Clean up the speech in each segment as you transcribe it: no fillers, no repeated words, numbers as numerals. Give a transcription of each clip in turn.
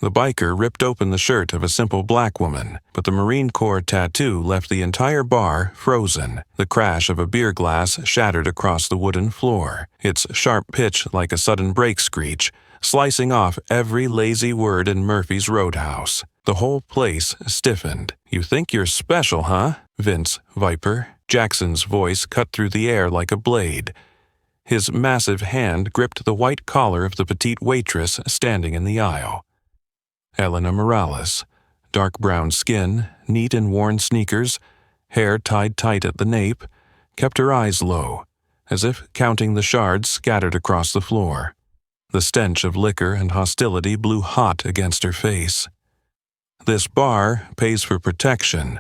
The biker ripped open the shirt of a simple black woman, but the Marine Corps tattoo left the entire bar frozen. The crash of a beer glass shattered across the wooden floor, its sharp pitch like a sudden brake screech, slicing off every lazy word in Murphy's Roadhouse. The whole place stiffened. "You think you're special, huh, Vince Viper?" Jackson's voice cut through the air like a blade. His massive hand gripped the white collar of the petite waitress standing in the aisle. Elena Morales, dark brown skin, neat and worn sneakers, hair tied tight at the nape, kept her eyes low, as if counting the shards scattered across the floor. The stench of liquor and hostility blew hot against her face. This bar pays for protection,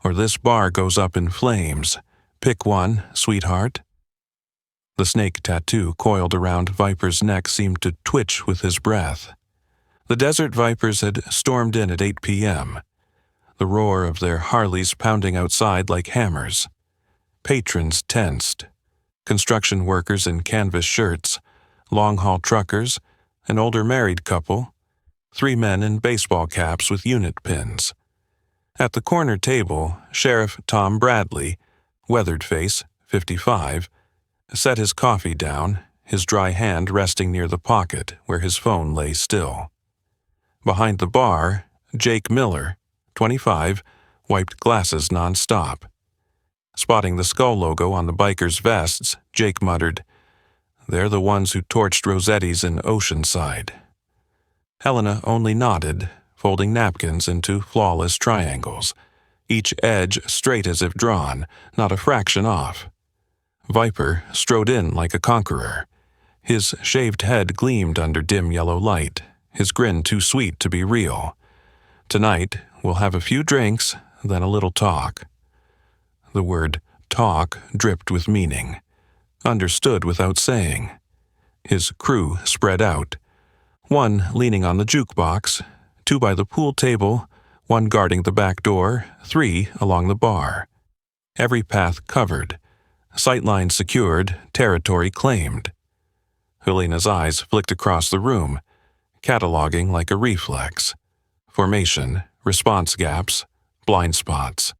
or this bar goes up in flames. Pick one, sweetheart. The snake tattoo coiled around Viper's neck seemed to twitch with his breath. The Desert Vipers had stormed in at 8 p.m., the roar of their Harleys pounding outside like hammers. Patrons tensed. Construction workers in canvas shirts, long-haul truckers, an older married couple, 3 men in baseball caps with unit pins. At the corner table, Sheriff Tom Bradley, weathered face, 55, set his coffee down, his dry hand resting near the pocket where his phone lay still. Behind the bar, Jake Miller, 25, wiped glasses nonstop. Spotting the skull logo on the bikers' vests, Jake muttered, "They're the ones who torched Rossetti's in Oceanside." Helena only nodded, folding napkins into flawless triangles, each edge straight as if drawn, not a fraction off. Viper strode in like a conqueror. His shaved head gleamed under dim yellow light, his grin too sweet to be real. "Tonight, we'll have a few drinks, then a little talk." The word talk dripped with meaning, understood without saying. His crew spread out, 1 leaning on the jukebox, 2 by the pool table, 1 guarding the back door, 3 along the bar. Every path covered, sightline secured, territory claimed. Helena's eyes flicked across the room, cataloging like a reflex. Formation, response gaps, blind spots.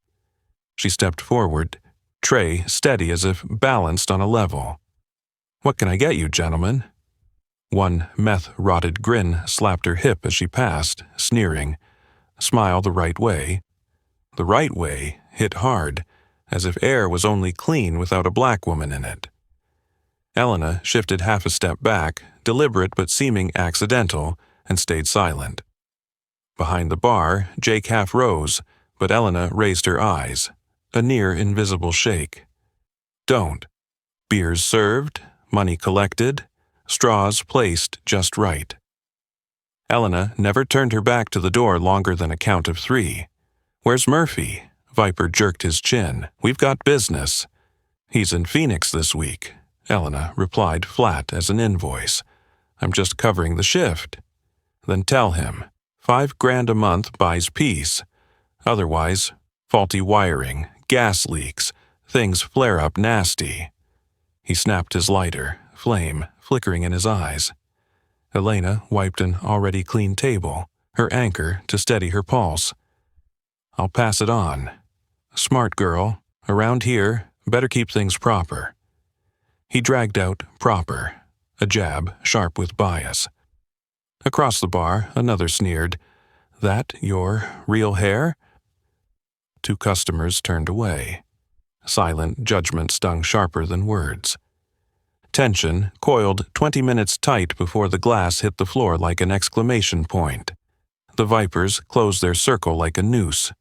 She stepped forward, tray steady as if balanced on a level. "What can I get you, gentlemen?" One meth-rotted grin slapped her hip as she passed, sneering. Smile the right way. The right way hit hard, as if air was only clean without a black woman in it. Elena shifted half a step back, deliberate but seeming accidental, and stayed silent. Behind the bar, Jake half rose, but Elena raised her eyes, a near-invisible shake. "Don't. Beers served, money collected, straws placed just right." Elena never turned her back to the door longer than a count of 3. "Where's Murphy?" Viper jerked his chin. "We've got business." "He's in Phoenix this week," Elena replied flat as an invoice. "I'm just covering the shift." "Then tell him. $5,000 a month buys peace. Otherwise, faulty wiring, gas leaks, things flare up nasty." He snapped his lighter, flame flickering in his eyes. Elena wiped an already clean table, her anchor to steady her pulse. "I'll pass it on. Smart girl. Around here, better keep things proper." He dragged out proper, a jab sharp with bias. Across the bar, another sneered, "That your real hair?" 2 customers turned away. Silent judgment stung sharper than words. Tension coiled 20 minutes tight before the glass hit the floor like an exclamation point. The Vipers closed their circle like a noose.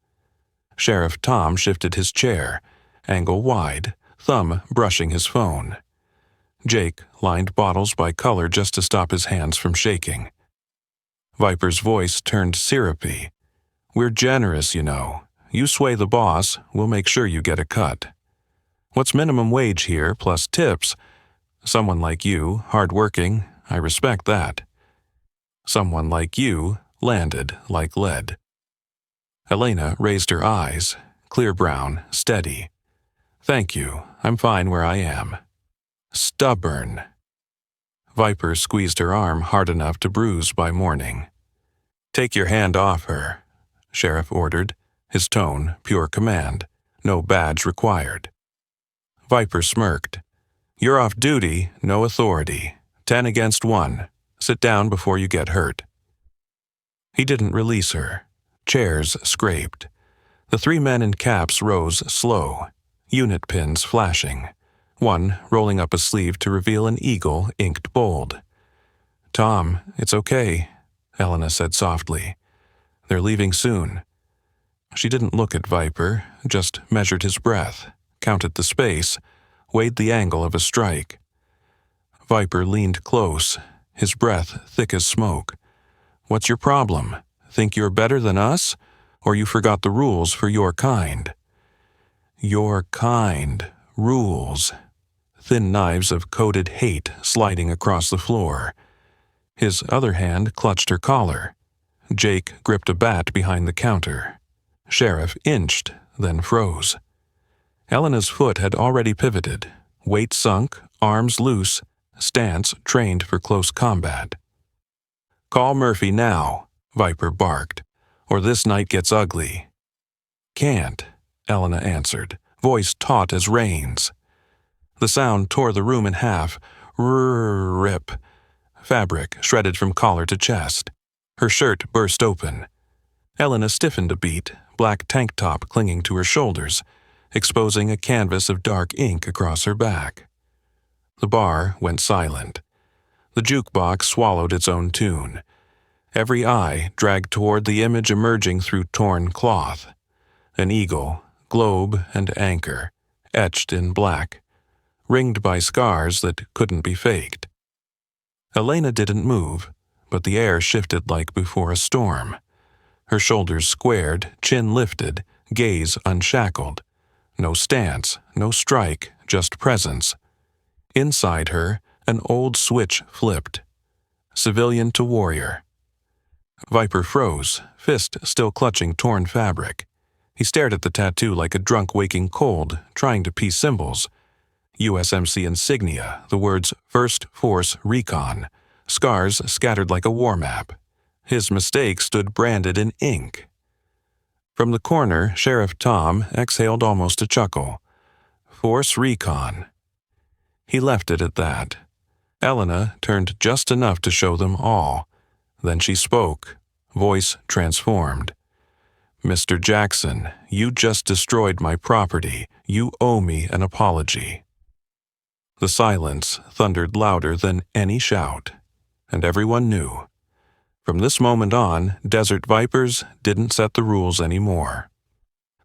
Sheriff Tom shifted his chair, angle wide, thumb brushing his phone. Jake lined bottles by color just to stop his hands from shaking. Viper's voice turned syrupy. "We're generous, you know. You sway the boss, we'll make sure you get a cut. What's minimum wage here plus tips? Someone like you, hard-working, I respect that. Someone like you landed like lead." Elena raised her eyes, clear brown, steady. "Thank you, I'm fine where I am." "Stubborn." Viper squeezed her arm hard enough to bruise by morning. "Take your hand off her," Sheriff ordered, his tone pure command, no badge required. Viper smirked. "You're off duty, no authority. 10 against 1. Sit down before you get hurt." He didn't release her. Chairs scraped. The 3 men in caps rose slow, unit pins flashing, one rolling up a sleeve to reveal an eagle inked bold. "Tom, it's okay," Elena said softly. "They're leaving soon." She didn't look at Viper, just measured his breath, counted the space, weighed the angle of a strike. Viper leaned close, his breath thick as smoke. "What's your problem? Think you're better than us? Or you forgot the rules for your kind?" Your kind. Rules. Thin knives of coded hate sliding across the floor. His other hand clutched her collar. Jake gripped a bat behind the counter. Sheriff inched, then froze. Elena's foot had already pivoted, weight sunk, arms loose, stance trained for close combat. "Call Murphy now," Viper barked, "or this night gets ugly." "Can't," Elena answered, voice taut as reins. The sound tore the room in half. Rip. Fabric shredded from collar to chest. Her shirt burst open. Elena stiffened a beat, black tank top clinging to her shoulders, exposing a canvas of dark ink across her back. The bar went silent. The jukebox swallowed its own tune. Every eye dragged toward the image emerging through torn cloth. An eagle, globe and anchor, etched in black, ringed by scars that couldn't be faked. Elena didn't move, but the air shifted like before a storm. Her shoulders squared, chin lifted, gaze unshackled. No stance, no strike, just presence. Inside her, an old switch flipped. Civilian to warrior. Viper froze, fist still clutching torn fabric. He stared at the tattoo like a drunk waking cold, trying to piece symbols. USMC insignia, the words First Force Recon, scars scattered like a war map. His mistake stood branded in ink. From the corner, Sheriff Tom exhaled almost a chuckle. Force Recon. He left it at that. Elena turned just enough to show them all. Then she spoke, voice transformed. "Mr. Jackson, you just destroyed my property. You owe me an apology." The silence thundered louder than any shout, and everyone knew. From this moment on, Desert Vipers didn't set the rules anymore.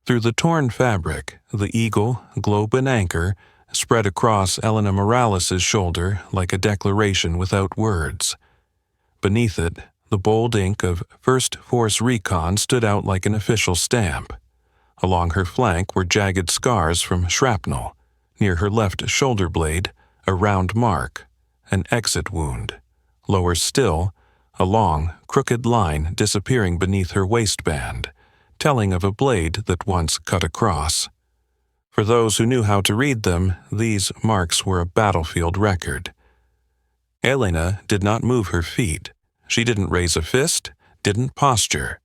Through the torn fabric, the eagle, globe and anchor spread across Elena Morales' shoulder like a declaration without words. Beneath it, the bold ink of First Force Recon stood out like an official stamp. Along her flank were jagged scars from shrapnel. Near her left shoulder blade, a round mark, an exit wound. Lower still, a long, crooked line disappearing beneath her waistband, telling of a blade that once cut across. For those who knew how to read them, these marks were a battlefield record. Elena did not move her feet. She didn't raise a fist, didn't posture.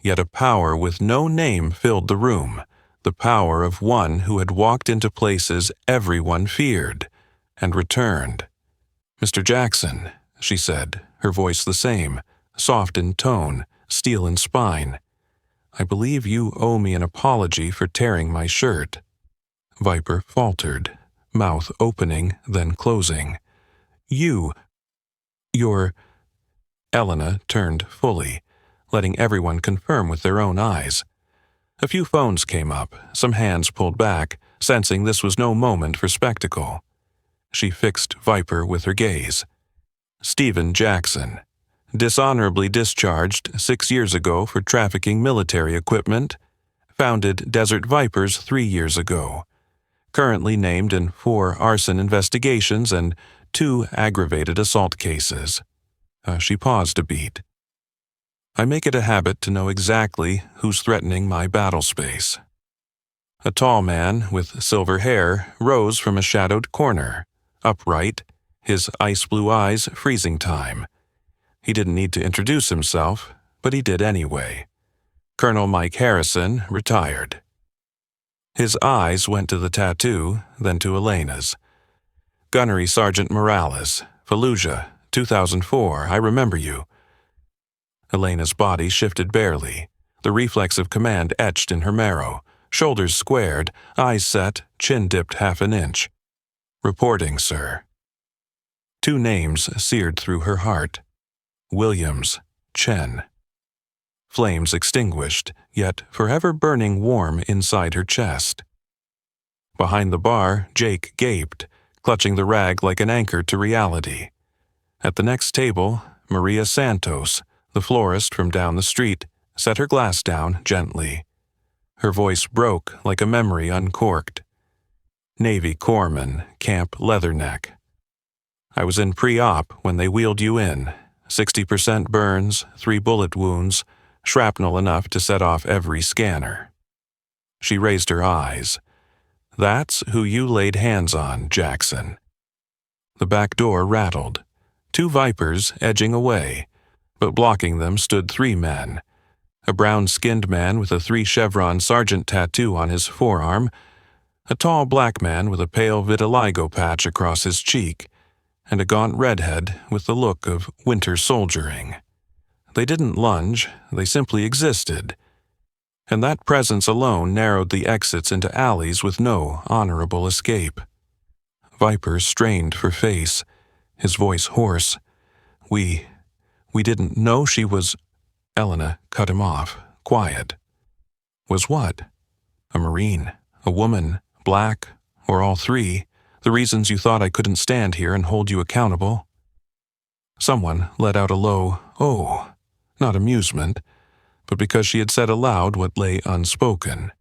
Yet a power with no name filled the room, the power of one who had walked into places everyone feared, and returned. "Mr. Jackson," she said, her voice the same, soft in tone, steel in spine. "I believe you owe me an apology for tearing my shirt." Viper faltered, mouth opening, then closing. You're... Elena turned fully, letting everyone confirm with their own eyes. A few phones came up, some hands pulled back, sensing this was no moment for spectacle. She fixed Viper with her gaze. Stephen Jackson, dishonorably discharged 6 years ago for trafficking military equipment, founded Desert Vipers 3 years ago, currently named in 4 arson investigations and 2 aggravated assault cases. She paused a beat. "I make it a habit to know exactly who's threatening my battle space." A tall man with silver hair rose from a shadowed corner, upright, his ice blue eyes freezing time. He didn't need to introduce himself. but he did anyway. Colonel Mike Harrison, retired. His eyes went to the tattoo, then to Elena's. Gunnery Sergeant Morales, Fallujah, 2004, I remember you. Elena's body shifted barely, the reflex of command etched in her marrow, shoulders squared, eyes set, chin dipped half an inch. Reporting, sir. 2 names seared through her heart. Williams, Chen. Flames extinguished, yet forever burning warm inside her chest. Behind the bar, Jake gaped, clutching the rag like an anchor to reality. At the next table, Maria Santos, the florist from down the street, set her glass down gently. Her voice broke like a memory uncorked. Navy corpsman, Camp Leatherneck. I was in pre-op when they wheeled you in. 60% burns, 3 bullet wounds, shrapnel enough to set off every scanner. She raised her eyes. That's who you laid hands on, Jackson. The back door rattled. 2 Vipers edging away, but blocking them stood 3 men. A brown-skinned man with a 3-chevron sergeant tattoo on his forearm, a tall black man with a pale vitiligo patch across his cheek, and a gaunt redhead with the look of winter soldiering. They didn't lunge, they simply existed. And that presence alone narrowed the exits into alleys with no honorable escape. Viper strained for face, his voice hoarse. We didn't know she was... Elena cut him off, quiet. Was what? A Marine, a woman, black, or all 3, the reasons you thought I couldn't stand here and hold you accountable? Someone let out a low, oh, not amusement, but because she had said aloud what lay unspoken.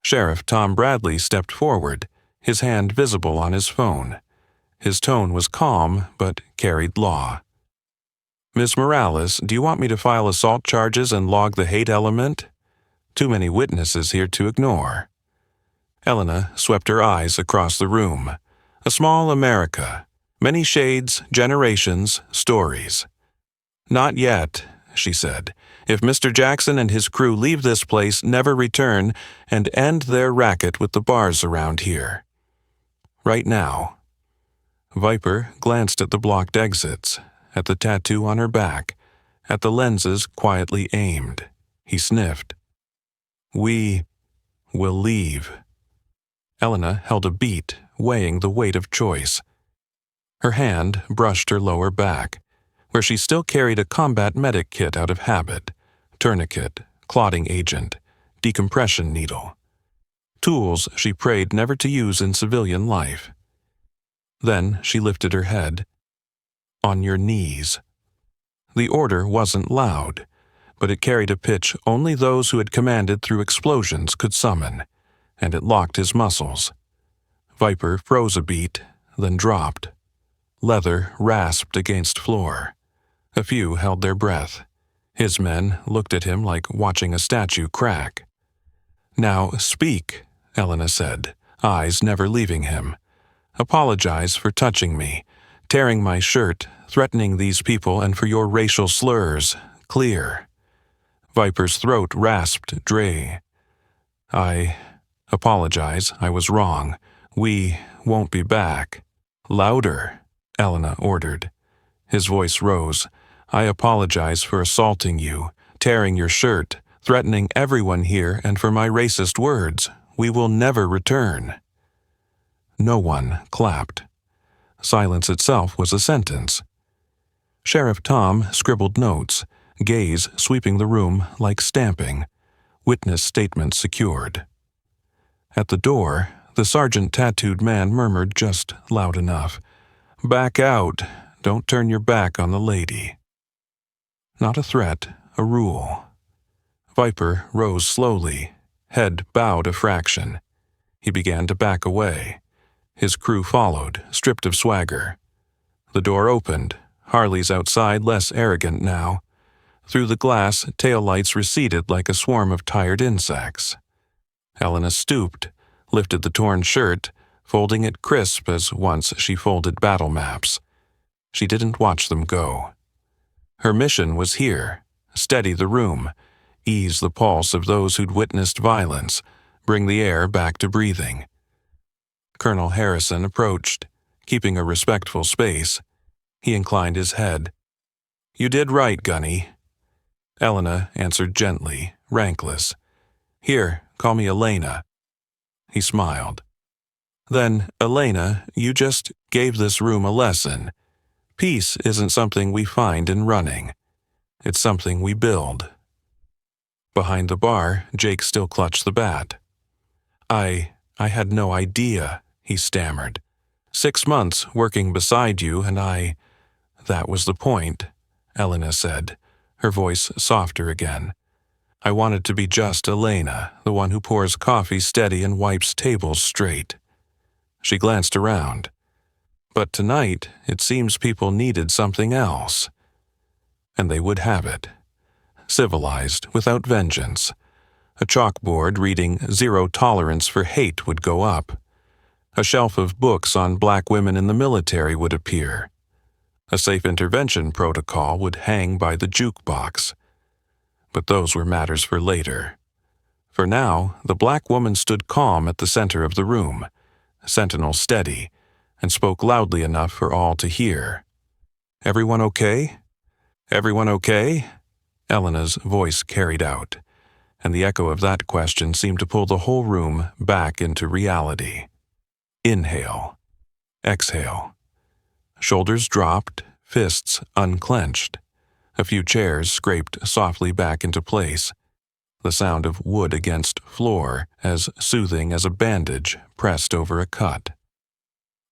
Sheriff Tom Bradley stepped forward, his hand visible on his phone. His tone was calm, but carried law. Miss Morales, do you want me to file assault charges and log the hate element? Too many witnesses here to ignore. Elena swept her eyes across the room. A small America. Many shades, generations, stories. Not yet, she said. If Mr. Jackson and his crew leave this place, never return, and end their racket with the bars around here. Right now. Viper glanced at the blocked exits, at the tattoo on her back, at the lenses quietly aimed. He sniffed. We will leave. Elena held a beat, weighing the weight of choice. Her hand brushed her lower back, where she still carried a combat medic kit out of habit, tourniquet, clotting agent, decompression needle. Tools she prayed never to use in civilian life. Then she lifted her head. On your knees. The order wasn't loud, but it carried a pitch only those who had commanded through explosions could summon, and it locked his muscles. Viper froze a beat, then dropped. Leather rasped against floor. A few held their breath. His men looked at him like watching a statue crack. Now speak, Elena said, eyes never leaving him. Apologize for touching me, tearing my shirt, threatening these people, and for your racial slurs. Clear. Viper's throat rasped dry. I apologize, I was wrong. We won't be back. Louder, Elena ordered. His voice rose. I apologize for assaulting you, tearing your shirt, threatening everyone here, and for my racist words. We will never return. No one clapped. Silence itself was a sentence. Sheriff Tom scribbled notes, gaze sweeping the room like stamping. Witness statement secured. At the door, the sergeant-tattooed man murmured just loud enough. Back out. Don't turn your back on the lady. Not a threat, a rule. Viper rose slowly, head bowed a fraction. He began to back away. His crew followed, stripped of swagger. The door opened, Harley's outside less arrogant now. Through the glass, taillights receded like a swarm of tired insects. Elena stooped, lifted the torn shirt, folding it crisp as once she folded battle maps. She didn't watch them go. Her mission was here, steady the room, ease the pulse of those who'd witnessed violence, bring the air back to breathing. Colonel Harrison approached, keeping a respectful space. He inclined his head. "You did right, Gunny." Elena answered gently, rankless. "Here, call me Elena." He smiled. "Then, Elena, you just gave this room a lesson. Peace isn't something we find in running. It's something we build." Behind the bar, Jake still clutched the bat. I had no idea," he stammered. 6 months working beside you, and That was the point," Elena said, her voice softer again. "I wanted to be just Elena, the one who pours coffee steady and wipes tables straight." She glanced around. "But tonight, it seems people needed something else." And they would have it. Civilized, without vengeance. A chalkboard reading "Zero Tolerance for Hate" would go up. A shelf of books on black women in the military would appear. A safe intervention protocol would hang by the jukebox. But those were matters for later. For now, the black woman stood calm at the center of the room, sentinel steady, and spoke loudly enough for all to hear. "Everyone okay? Everyone okay?" Elena's voice carried out, and the echo of that question seemed to pull the whole room back into reality. Inhale. Exhale. Shoulders dropped, fists unclenched. A few chairs scraped softly back into place. The sound of wood against floor, as soothing as a bandage pressed over a cut.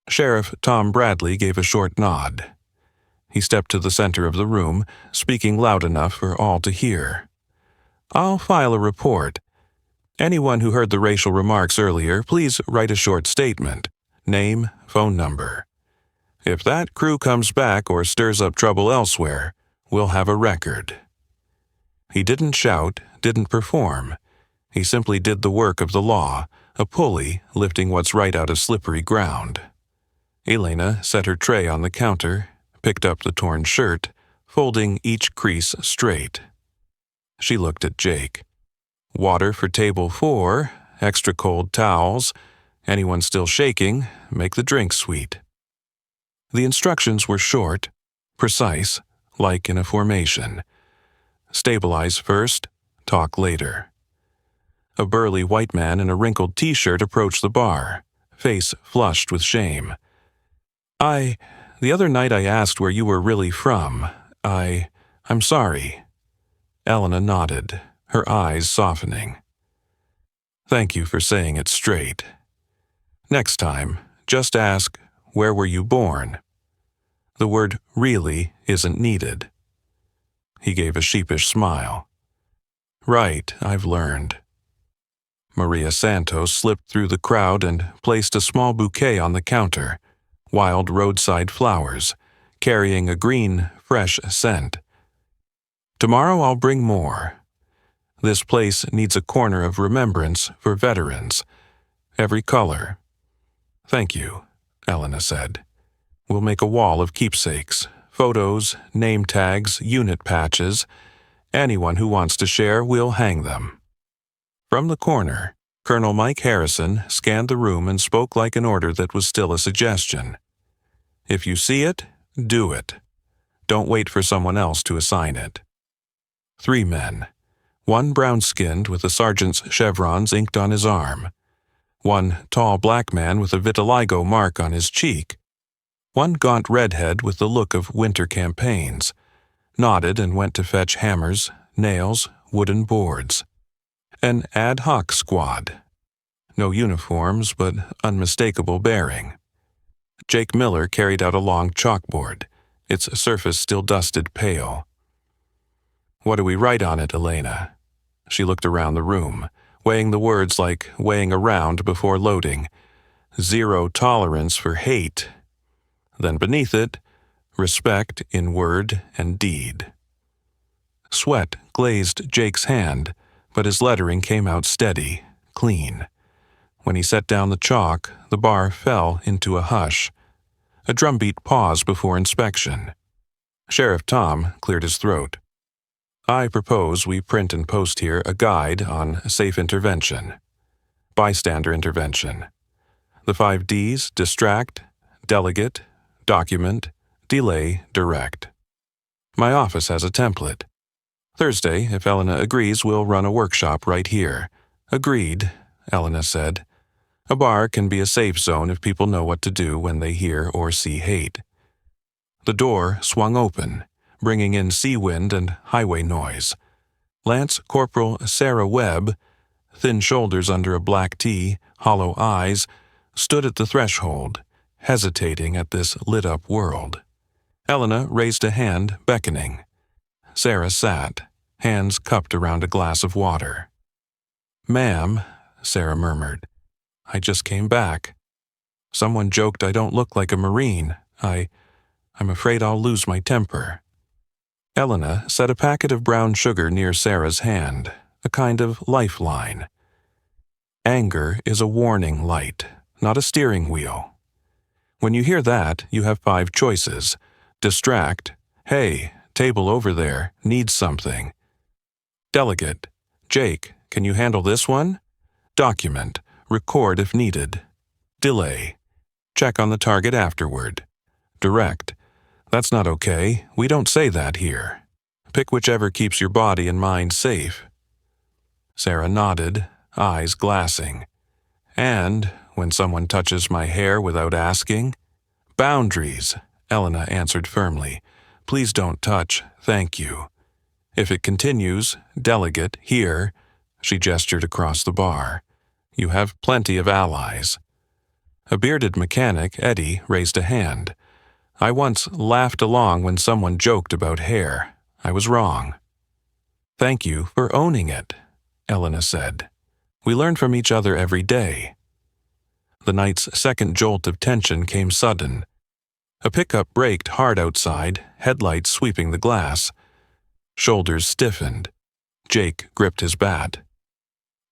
Sheriff Tom Bradley gave a short nod. He stepped to the center of the room, speaking loud enough for all to hear. "I'll file a report. Anyone who heard the racial remarks earlier, please write a short statement. Name, phone number. If that crew comes back or stirs up trouble elsewhere, we'll have a record." He didn't shout, didn't perform. He simply did the work of the law, a pulley lifting what's right out of slippery ground. Elena set her tray on the counter, picked up the torn shirt, folding each crease straight. She looked at Jake. "Water for table 4, extra cold towels. Anyone still shaking, make the drink sweet." The instructions were short, precise, like in a formation. Stabilize first, talk later. A burly white man in a wrinkled t-shirt approached the bar, face flushed with shame. The other night I asked where you were really from. I'm sorry." Elena nodded, her eyes softening. "Thank you for saying it straight. Next time, just ask, where were you born? The word really isn't needed." He gave a sheepish smile. "Right, I've learned." Maria Santos slipped through the crowd and placed a small bouquet on the counter, wild roadside flowers, carrying a green, fresh scent. "Tomorrow I'll bring more. This place needs a corner of remembrance for veterans. Every color." "Thank you," Elena said. "We'll make a wall of keepsakes, photos, name tags, unit patches. Anyone who wants to share, we'll hang them." From the corner, Colonel Mike Harrison scanned the room and spoke like an order that was still a suggestion. "If you see it, do it. Don't wait for someone else to assign it." 3 men. 1 brown-skinned with a sergeant's chevrons inked on his arm. 1 tall black man with a vitiligo mark on his cheek. 1 gaunt redhead with the look of winter campaigns. Nodded and went to fetch hammers, nails, wooden boards. An ad hoc squad. No uniforms, but unmistakable bearing. Jake Miller carried out a long chalkboard, its surface still dusted pale. "What do we write on it, Elena?" She looked around the room, weighing the words like weighing a round before loading. "Zero tolerance for hate." Then beneath it, "Respect in word and deed." Sweat glazed Jake's hand, but his lettering came out steady, clean. When he set down the chalk, the bar fell into a hush. A drumbeat pause before inspection. Sheriff Tom cleared his throat. I propose we print and post here a guide on safe intervention, bystander intervention. The 5 Ds: distract, delegate, document, delay, direct. My office has a template. Thursday, if Elena agrees, we'll run a workshop right here. Agreed, Elena said. A bar can be a safe zone if people know what to do when they hear or see hate. The door swung open, bringing in sea wind and highway noise. Lance Corporal Sarah Webb, thin shoulders under a black tee, hollow eyes, stood at the threshold, hesitating at this lit-up world. Elena raised a hand, beckoning. Sarah sat, hands cupped around a glass of water. "Ma'am," Sarah murmured, "I just came back. Someone joked I don't look like a Marine. I'm afraid I'll lose my temper." Elena set a packet of brown sugar near Sarah's hand, a kind of lifeline. Anger is a warning light, not a steering wheel. When you hear that, you have 5 choices. Distract, "Hey, table over there, needs something." Delegate, "Jake, can you handle this one?" Document, record if needed. Delay, check on the target afterward. Direct, "That's not okay, we don't say that here." Pick whichever keeps your body and mind safe. Sarah nodded, eyes glassing. "And when someone touches my hair without asking?" "Boundaries," Elena answered firmly. "Please don't touch, thank you." If it continues, delegate, here, she gestured across the bar. You have plenty of allies. A bearded mechanic, Eddie, raised a hand. "I once laughed along when someone joked about hair. I was wrong." "Thank you for owning it," Elena said. "We learn from each other every day." The night's second jolt of tension came sudden. A pickup braked hard outside, headlights sweeping the glass. Shoulders stiffened. Jake gripped his bat.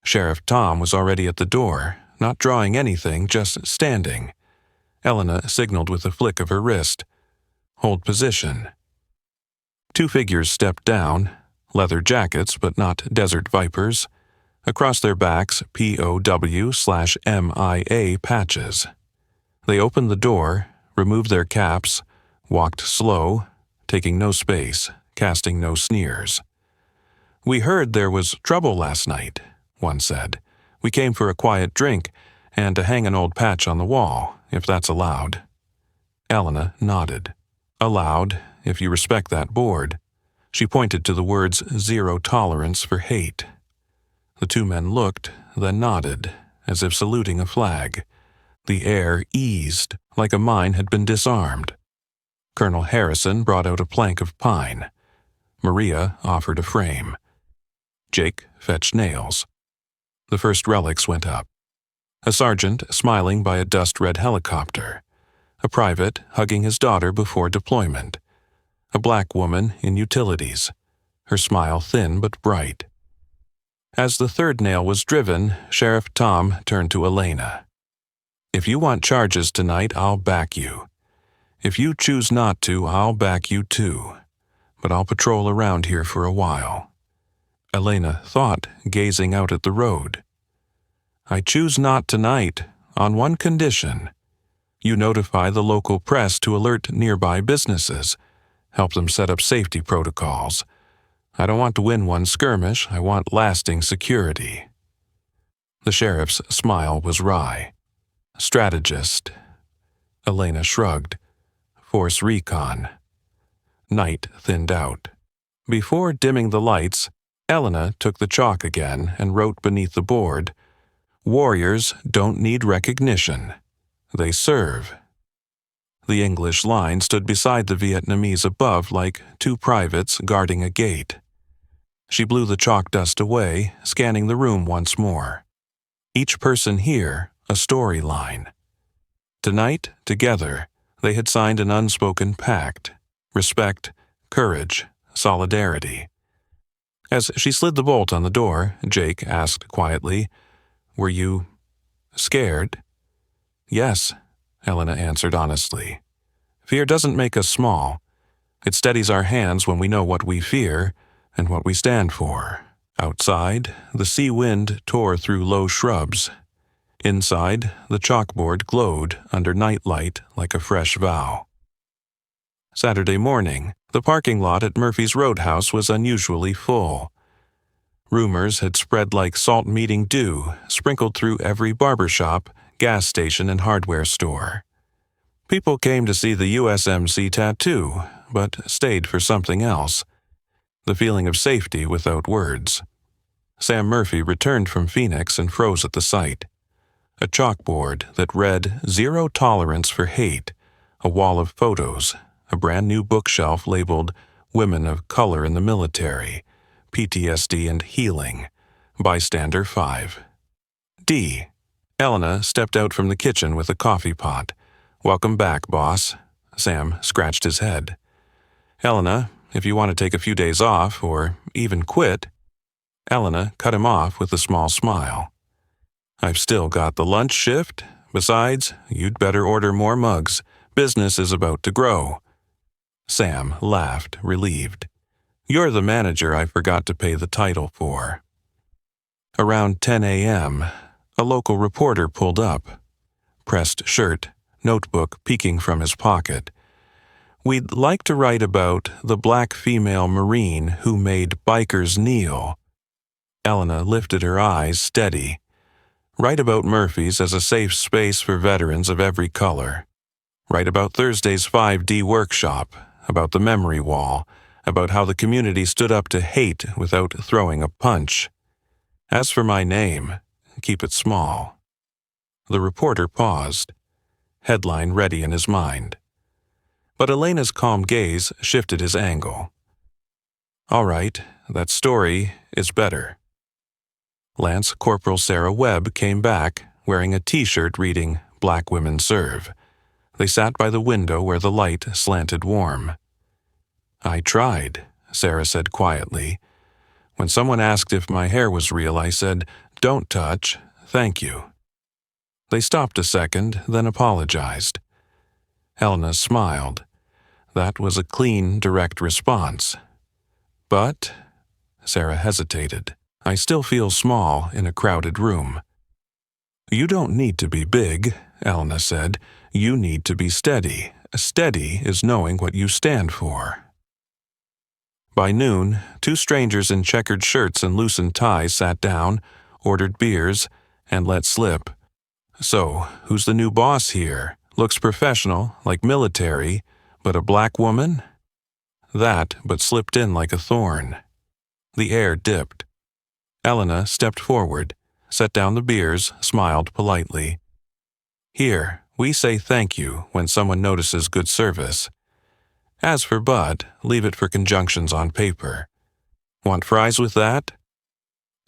Sheriff Tom was already at the door, not drawing anything, just standing. Elena signaled with a flick of her wrist. "Hold position." 2 figures stepped down, leather jackets but not Desert Vipers. Across their backs, POW/MIA patches. They opened the door, removed their caps, walked slow, taking no space, casting no sneers. "We heard there was trouble last night," one said. "We came for a quiet drink and to hang an old patch on the wall, if that's allowed." Elena nodded. "Allowed, if you respect that board." She pointed to the words "Zero Tolerance for Hate." The 2 men looked, then nodded, as if saluting a flag. The air eased, like a mine had been disarmed. Colonel Harrison brought out a plank of pine. Maria offered a frame. Jake fetched nails. The first relics went up. A sergeant smiling by a dust-red helicopter. A private hugging his daughter before deployment. A black woman in utilities, her smile thin but bright. As the third nail was driven, Sheriff Tom turned to Elena. "If you want charges tonight, I'll back you. If you choose not to, I'll back you too. But I'll patrol around here for a while." Elena thought, gazing out at the road. "I choose not tonight, on one condition. You notify the local press to alert nearby businesses, help them set up safety protocols. I don't want to win one skirmish, I want lasting security." The sheriff's smile was wry. "Strategist." Elena shrugged. "Force Recon." Night thinned out. Before dimming the lights, Elena took the chalk again and wrote beneath the board, "Warriors don't need recognition. They serve." The English line stood beside the Vietnamese above like 2 privates guarding a gate. She blew the chalk dust away, scanning the room once more. Each person here, a storyline. Tonight, together, they had signed an unspoken pact: respect, courage, solidarity. As she slid the bolt on the door, Jake asked quietly, "Were you scared?" "Yes," Elena answered honestly. "Fear doesn't make us small. It steadies our hands when we know what we fear, and what we stand for. Outside, the sea wind tore through low shrubs. Inside, the chalkboard glowed under nightlight like a fresh vow. Saturday morning, the parking lot at Murphy's Roadhouse was unusually full. Rumors had spread like salt-meeting dew, sprinkled through every barber shop, gas station, and hardware store. People came to see the USMC tattoo, but stayed for something else. The feeling of safety without words. Sam Murphy returned from Phoenix and froze at the sight. A chalkboard that read "Zero Tolerance for Hate," a wall of photos, a brand new bookshelf labeled "Women of Color in the Military, PTSD and Healing, Bystander 5. D. Elena stepped out from the kitchen with a coffee pot. "Welcome back, boss." Sam scratched his head. "Elena, if you want to take a few days off, or even quit." Elena cut him off with a small smile. "I've still got the lunch shift. Besides, you'd better order more mugs. Business is about to grow." Sam laughed, relieved. "You're the manager I forgot to pay the title for." Around 10 a.m., a local reporter pulled up. Pressed shirt, notebook peeking from his pocket. "We'd like to write about the black female Marine who made bikers kneel." Elena lifted her eyes steady. "Write about Murphy's as a safe space for veterans of every color. Write about Thursday's 5D workshop, about the memory wall, about how the community stood up to hate without throwing a punch. As for my name, keep it small." The reporter paused, headline ready in his mind. But Elena's calm gaze shifted his angle. "All right, that story is better." Lance Corporal Sarah Webb came back, wearing a T-shirt reading "Black Women Serve." They sat by the window where the light slanted warm. "I tried," Sarah said quietly. "When someone asked if my hair was real, I said, 'Don't touch, thank you.'" They stopped a second, then apologized. Elena smiled. That was a clean, direct response. "But," Sarah hesitated, "I still feel small in a crowded room." "You don't need to be big," Elena said. "You need to be steady. Steady is knowing what you stand for." By noon, two strangers in checkered shirts and loosened ties sat down, ordered beers, and let slip. "So, who's the new boss here? Looks professional, like military, but a black woman?" That, but slipped in like a thorn. The air dipped. Elena stepped forward, set down the beers, smiled politely. "Here, we say thank you when someone notices good service. As for but, leave it for conjunctions on paper. Want fries with that?"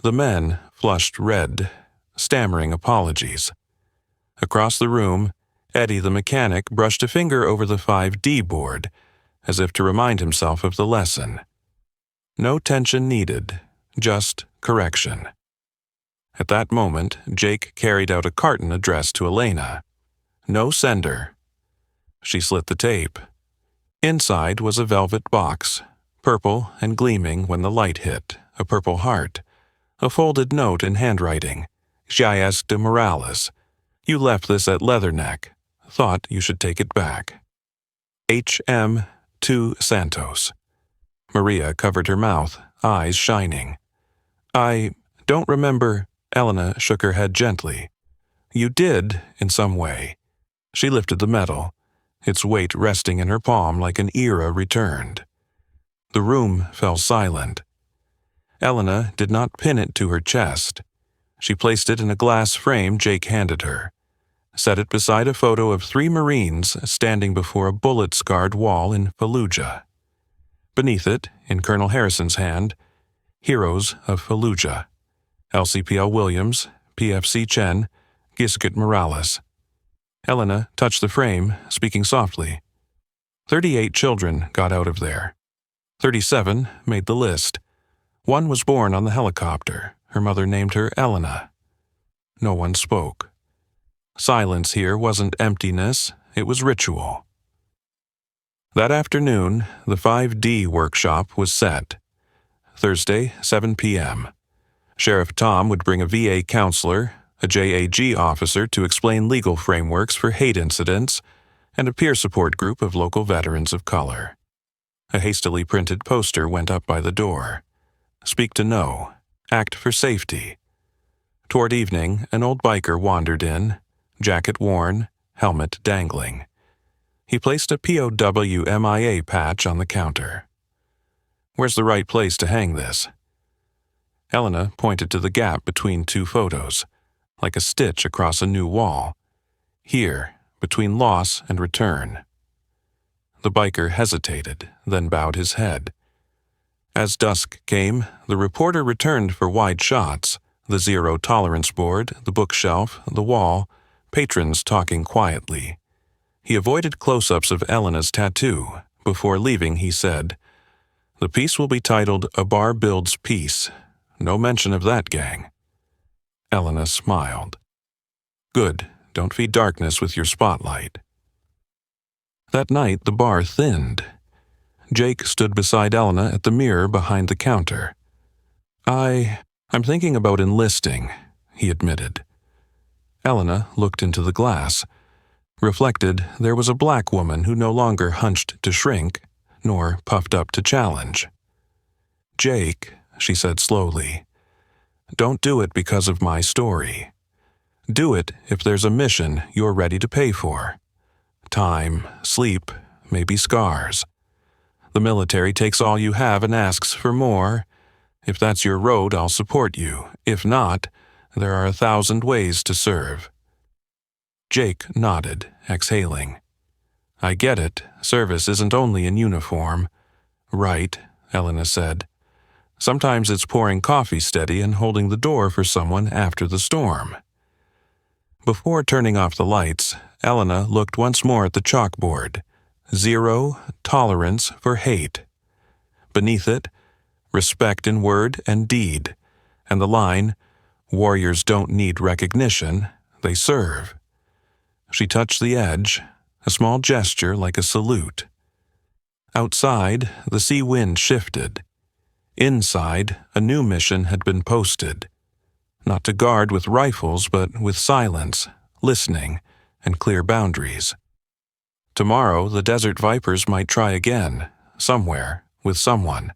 The men flushed red, stammering apologies. Across the room, Eddie the mechanic brushed a finger over the 5D board, as if to remind himself of the lesson. No tension needed, just correction. At that moment, Jake carried out a carton addressed to Elena. "No sender." She slit the tape. Inside was a velvet box, purple and gleaming when the light hit, a purple heart, a folded note in handwriting. "J.S. de Morales. You left this at Leatherneck. Thought you should take it back. H.M. to Santos." Maria covered her mouth, eyes shining. "I don't remember." Elena shook her head gently. "You did, in some way." She lifted the medal, its weight resting in her palm like an era returned. The room fell silent. Elena did not pin it to her chest. She placed it in a glass frame Jake handed her, set it beside a photo of 3 Marines standing before a bullet-scarred wall in Fallujah. Beneath it, in Colonel Harrison's hand, "Heroes of Fallujah. LCPL Williams, PFC Chen, Gisket Morales." Elena touched the frame, speaking softly. 38 children got out of there. 37 made the list. 1 was born on the helicopter. Her mother named her Elena. No one spoke. Silence here wasn't emptiness, it was ritual. That afternoon, the 5D workshop was set. Thursday, 7 p.m. Sheriff Tom would bring a VA counselor, a JAG officer to explain legal frameworks for hate incidents, and a peer support group of local veterans of color. A hastily printed poster went up by the door. Speak to no. Act for safety. Toward evening, an old biker wandered in, jacket worn, helmet dangling. He placed a POW MIA patch on the counter. Where's the right place to hang this? Elena pointed to the gap between two photos, like a stitch across a new wall. Here, between loss and return. The biker hesitated, then bowed his head. As dusk came, the reporter returned for wide shots, the zero-tolerance board, the bookshelf, the wall, patrons talking quietly. He avoided close-ups of Elena's tattoo. Before leaving, he said, "The piece will be titled A Bar Builds Peace. No mention of that gang." Elena smiled. "Good. Don't feed darkness with your spotlight." That night, the bar thinned. Jake stood beside Elena at the mirror behind the counter. I'm thinking about enlisting," he admitted. Elena looked into the glass. Reflected, there was a black woman who no longer hunched to shrink, nor puffed up to challenge. "Jake," she said slowly, "don't do it because of my story. Do it if there's a mission you're ready to pay for. Time, sleep, maybe scars. The military takes all you have and asks for more. If that's your road, I'll support you. If not, there are 1,000 ways to serve." Jake nodded, exhaling. "I get it. Service isn't only in uniform." "Right," Elena said. "Sometimes it's pouring coffee steady and holding the door for someone after the storm." Before turning off the lights, Elena looked once more at the chalkboard. Zero tolerance for hate. Beneath it, respect in word and deed, and the line, "Warriors don't need recognition, they serve." She touched the edge, a small gesture like a salute. Outside, the sea wind shifted. Inside, a new mission had been posted. Not to guard with rifles, but with silence, listening, and clear boundaries. Tomorrow, the Desert Vipers might try again, somewhere, with someone.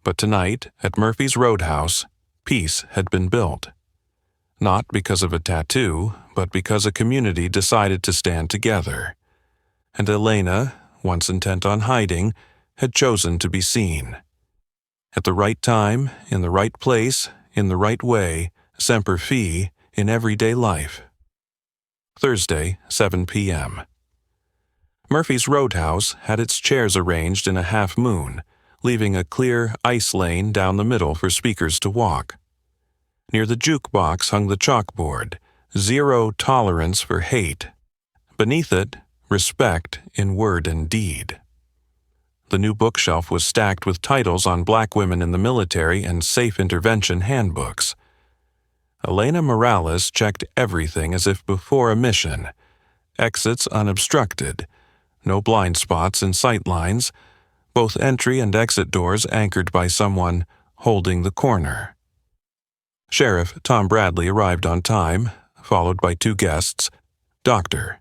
But tonight, at Murphy's Roadhouse, peace had been built. Not because of a tattoo, but because a community decided to stand together. And Elena, once intent on hiding, had chosen to be seen. At the right time, in the right place, in the right way, semper fi, in everyday life. Thursday, 7 p.m. Murphy's Roadhouse had its chairs arranged in a half-moon, leaving a clear ice lane down the middle for speakers to walk. Near the jukebox hung the chalkboard, "Zero tolerance for hate." Beneath it, respect in word and deed. The new bookshelf was stacked with titles on black women in the military and safe intervention handbooks. Elena Morales checked everything as if before a mission. Exits unobstructed, no blind spots in sight lines, both entry and exit doors anchored by someone holding the corner. Sheriff Tom Bradley arrived on time, followed by two guests, Dr.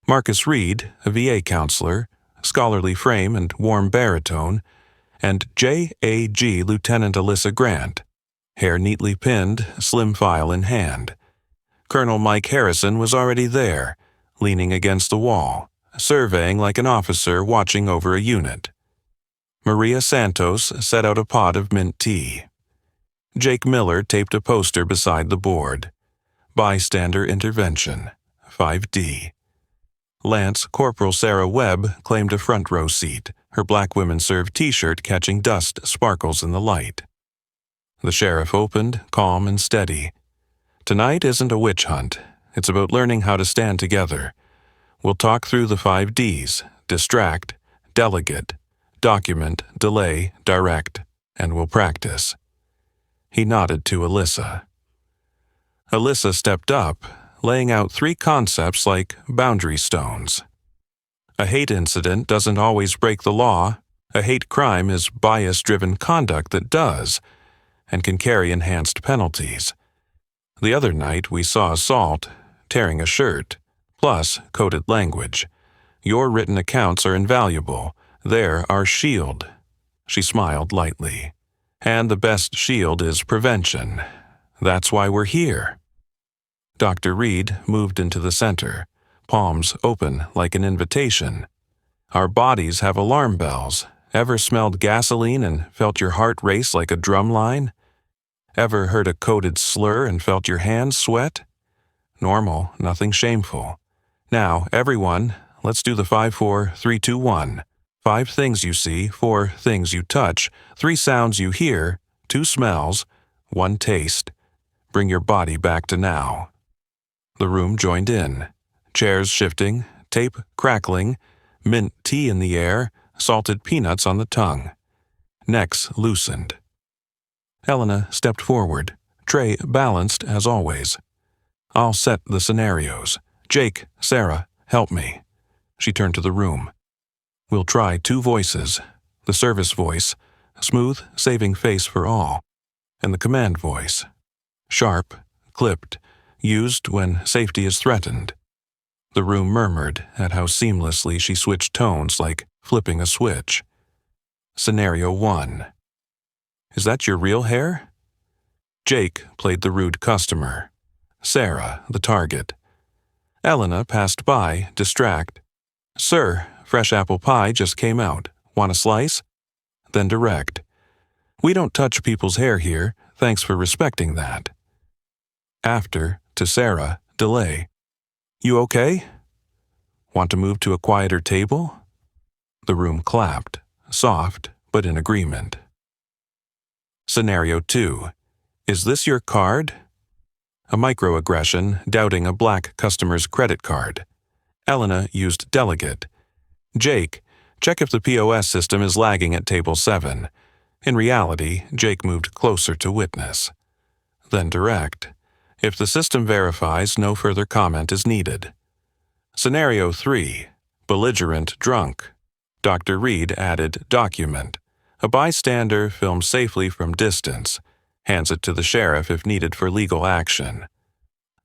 Marcus Reed, a VA counselor, scholarly frame and warm baritone, and JAG Lieutenant Alyssa Grant, hair neatly pinned, slim file in hand. Colonel Mike Harrison was already there, leaning against the wall, surveying like an officer watching over a unit. Maria Santos set out a pot of mint tea. Jake Miller taped a poster beside the board. Bystander Intervention, 5D. Lance Corporal Sarah Webb claimed a front row seat, her Black Women Serve t-shirt catching dust sparkles in the light. The sheriff opened, calm and steady. "Tonight isn't a witch hunt. It's about learning how to stand together. We'll talk through the 5 Ds, distract, delegate, document, delay, direct, and we'll practice." He nodded to Alyssa. Alyssa stepped up, laying out 3 concepts like boundary stones. A hate incident doesn't always break the law, A hate crime is bias-driven conduct that does, and can carry enhanced penalties. The other night we saw assault, tearing a shirt, plus coded language. Your written accounts are invaluable. They're our shield. She smiled lightly. And the best shield is prevention. That's why we're here. Dr. Reed moved into the center, palms open like an invitation. Our bodies have alarm bells. Ever smelled gasoline and felt your heart race like a drum line? Ever heard a coded slur and felt your hands sweat? Normal, nothing shameful. Now, everyone, let's do the 5-4-3-2-1. 5 things you see, 4 things you touch, 3 sounds you hear, 2 smells, 1 taste. Bring your body back to now. The room joined in. Chairs shifting, tape crackling, mint tea in the air, salted peanuts on the tongue. Necks loosened. Helena stepped forward, tray balanced as always. I'll set the scenarios. Jake, Sarah, help me. She turned to the room. We'll try 2 voices. The service voice, smooth, saving face for all. And the command voice, sharp, clipped, used when safety is threatened. The room murmured at how seamlessly she switched tones like flipping a switch. Scenario 1. Is that your real hair? Jake played the rude customer. Sarah, the target. Elena passed by, distract. Sir, fresh apple pie just came out. Want a slice? Then direct. We don't touch people's hair here. Thanks for respecting that. After, to Sarah, delay. You okay? Want to move to a quieter table? The room clapped, soft, but in agreement. Scenario 2. Is this your card? A microaggression, doubting a black customer's credit card. Elena used delegate. Jake, check if the POS system is lagging at table 7. In reality, Jake moved closer to witness. Then direct. If the system verifies, no further comment is needed. Scenario 3. Belligerent drunk. Dr. Reed added document. A bystander filmed safely from distance. Hands it to the sheriff if needed for legal action.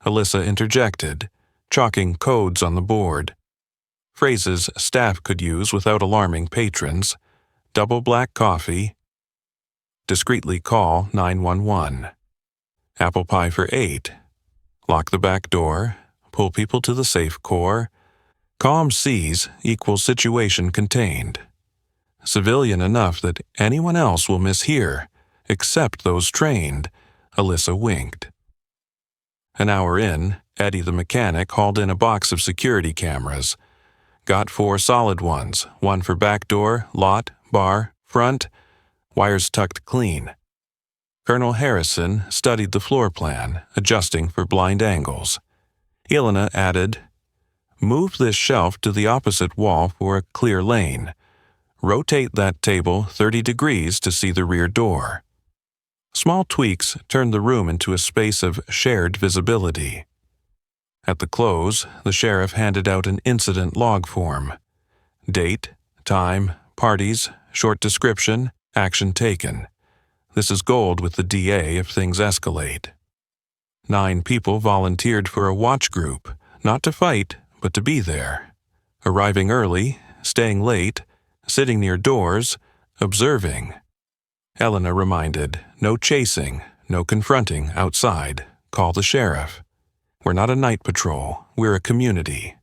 Alyssa interjected, chalking codes on the board. Phrases staff could use without alarming patrons. Double black coffee. Discreetly call 911. Apple pie for 8. Lock the back door. Pull people to the safe core. Calm seas equals situation contained. Civilian enough that anyone else will mishear, except those trained, Alyssa winked. An hour in, Eddie the mechanic hauled in a box of security cameras. Got 4 solid ones, 1 for back door, lot, bar, front, wires tucked clean. Colonel Harrison studied the floor plan, adjusting for blind angles. Elena added, move this shelf to the opposite wall for a clear lane. Rotate that table 30 degrees to see the rear door. Small tweaks turned the room into a space of shared visibility. At the close, the sheriff handed out an incident log form. Date, time, parties, short description, action taken. This is gold with the DA if things escalate. 9 people volunteered for a watch group, not to fight, but to be there. Arriving early, staying late, sitting near doors, observing. Elena reminded, no chasing, no confronting outside. Call the sheriff. We're not a night patrol, we're a community.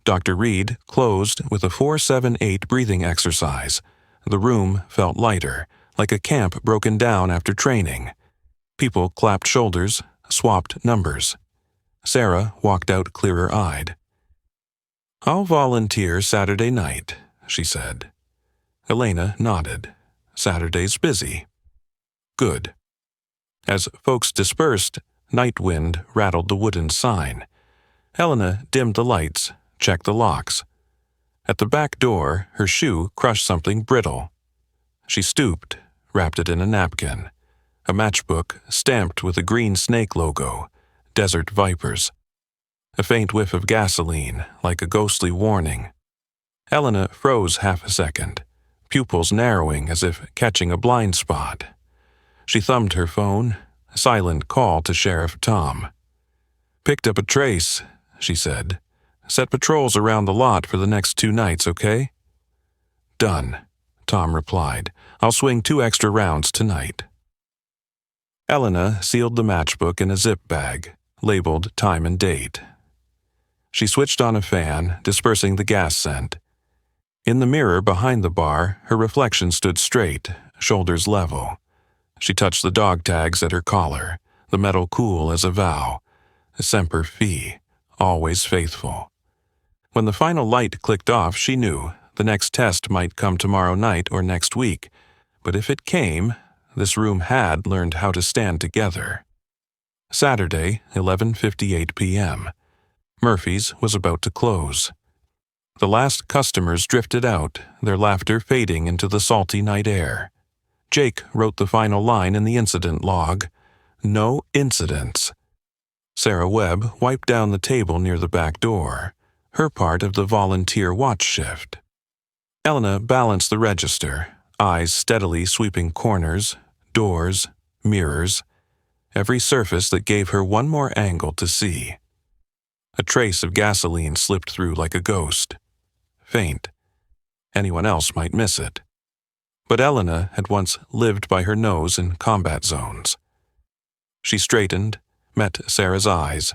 Dr. Reed closed with a 4-7-8 breathing exercise. The room felt lighter, like a camp broken down after training. People clapped shoulders, swapped numbers. Sarah walked out clearer-eyed. I'll volunteer Saturday night, she said. Elena nodded. Saturday's busy. Good. As folks dispersed, night wind rattled the wooden sign. Elena dimmed the lights, checked the locks. At the back door, her shoe crushed something brittle. She stooped, wrapped it in a napkin. A matchbook stamped with a green snake logo, Desert Vipers. A faint whiff of gasoline, like a ghostly warning. Elena froze half a second. pupils narrowing as if catching a blind spot. She thumbed her phone, silent call to Sheriff Tom. "Picked up a trace," she said. "Set patrols around the lot for the next 2 nights, okay?" "Done," Tom replied. "I'll swing 2 extra rounds tonight." Elena sealed the matchbook in a zip bag, labeled time and date. She switched on a fan, dispersing the gas scent. In the mirror behind the bar, her reflection stood straight, shoulders level. She touched the dog tags at her collar, the metal cool as a vow. Semper Fi, always faithful. When the final light clicked off, she knew the next test might come tomorrow night or next week, but if it came, this room had learned how to stand together. Saturday, 11:58 p.m. Murphy's was about to close. The last customers drifted out, their laughter fading into the salty night air. Jake wrote the final line in the incident log. No incidents. Sarah Webb wiped down the table near the back door, her part of the volunteer watch shift. Elena balanced the register, eyes steadily sweeping corners, doors, mirrors, every surface that gave her one more angle to see. A trace of gasoline slipped through like a ghost. Faint. Anyone else might miss it. But Elena had once lived by her nose in combat zones. She straightened, met Sarah's eyes.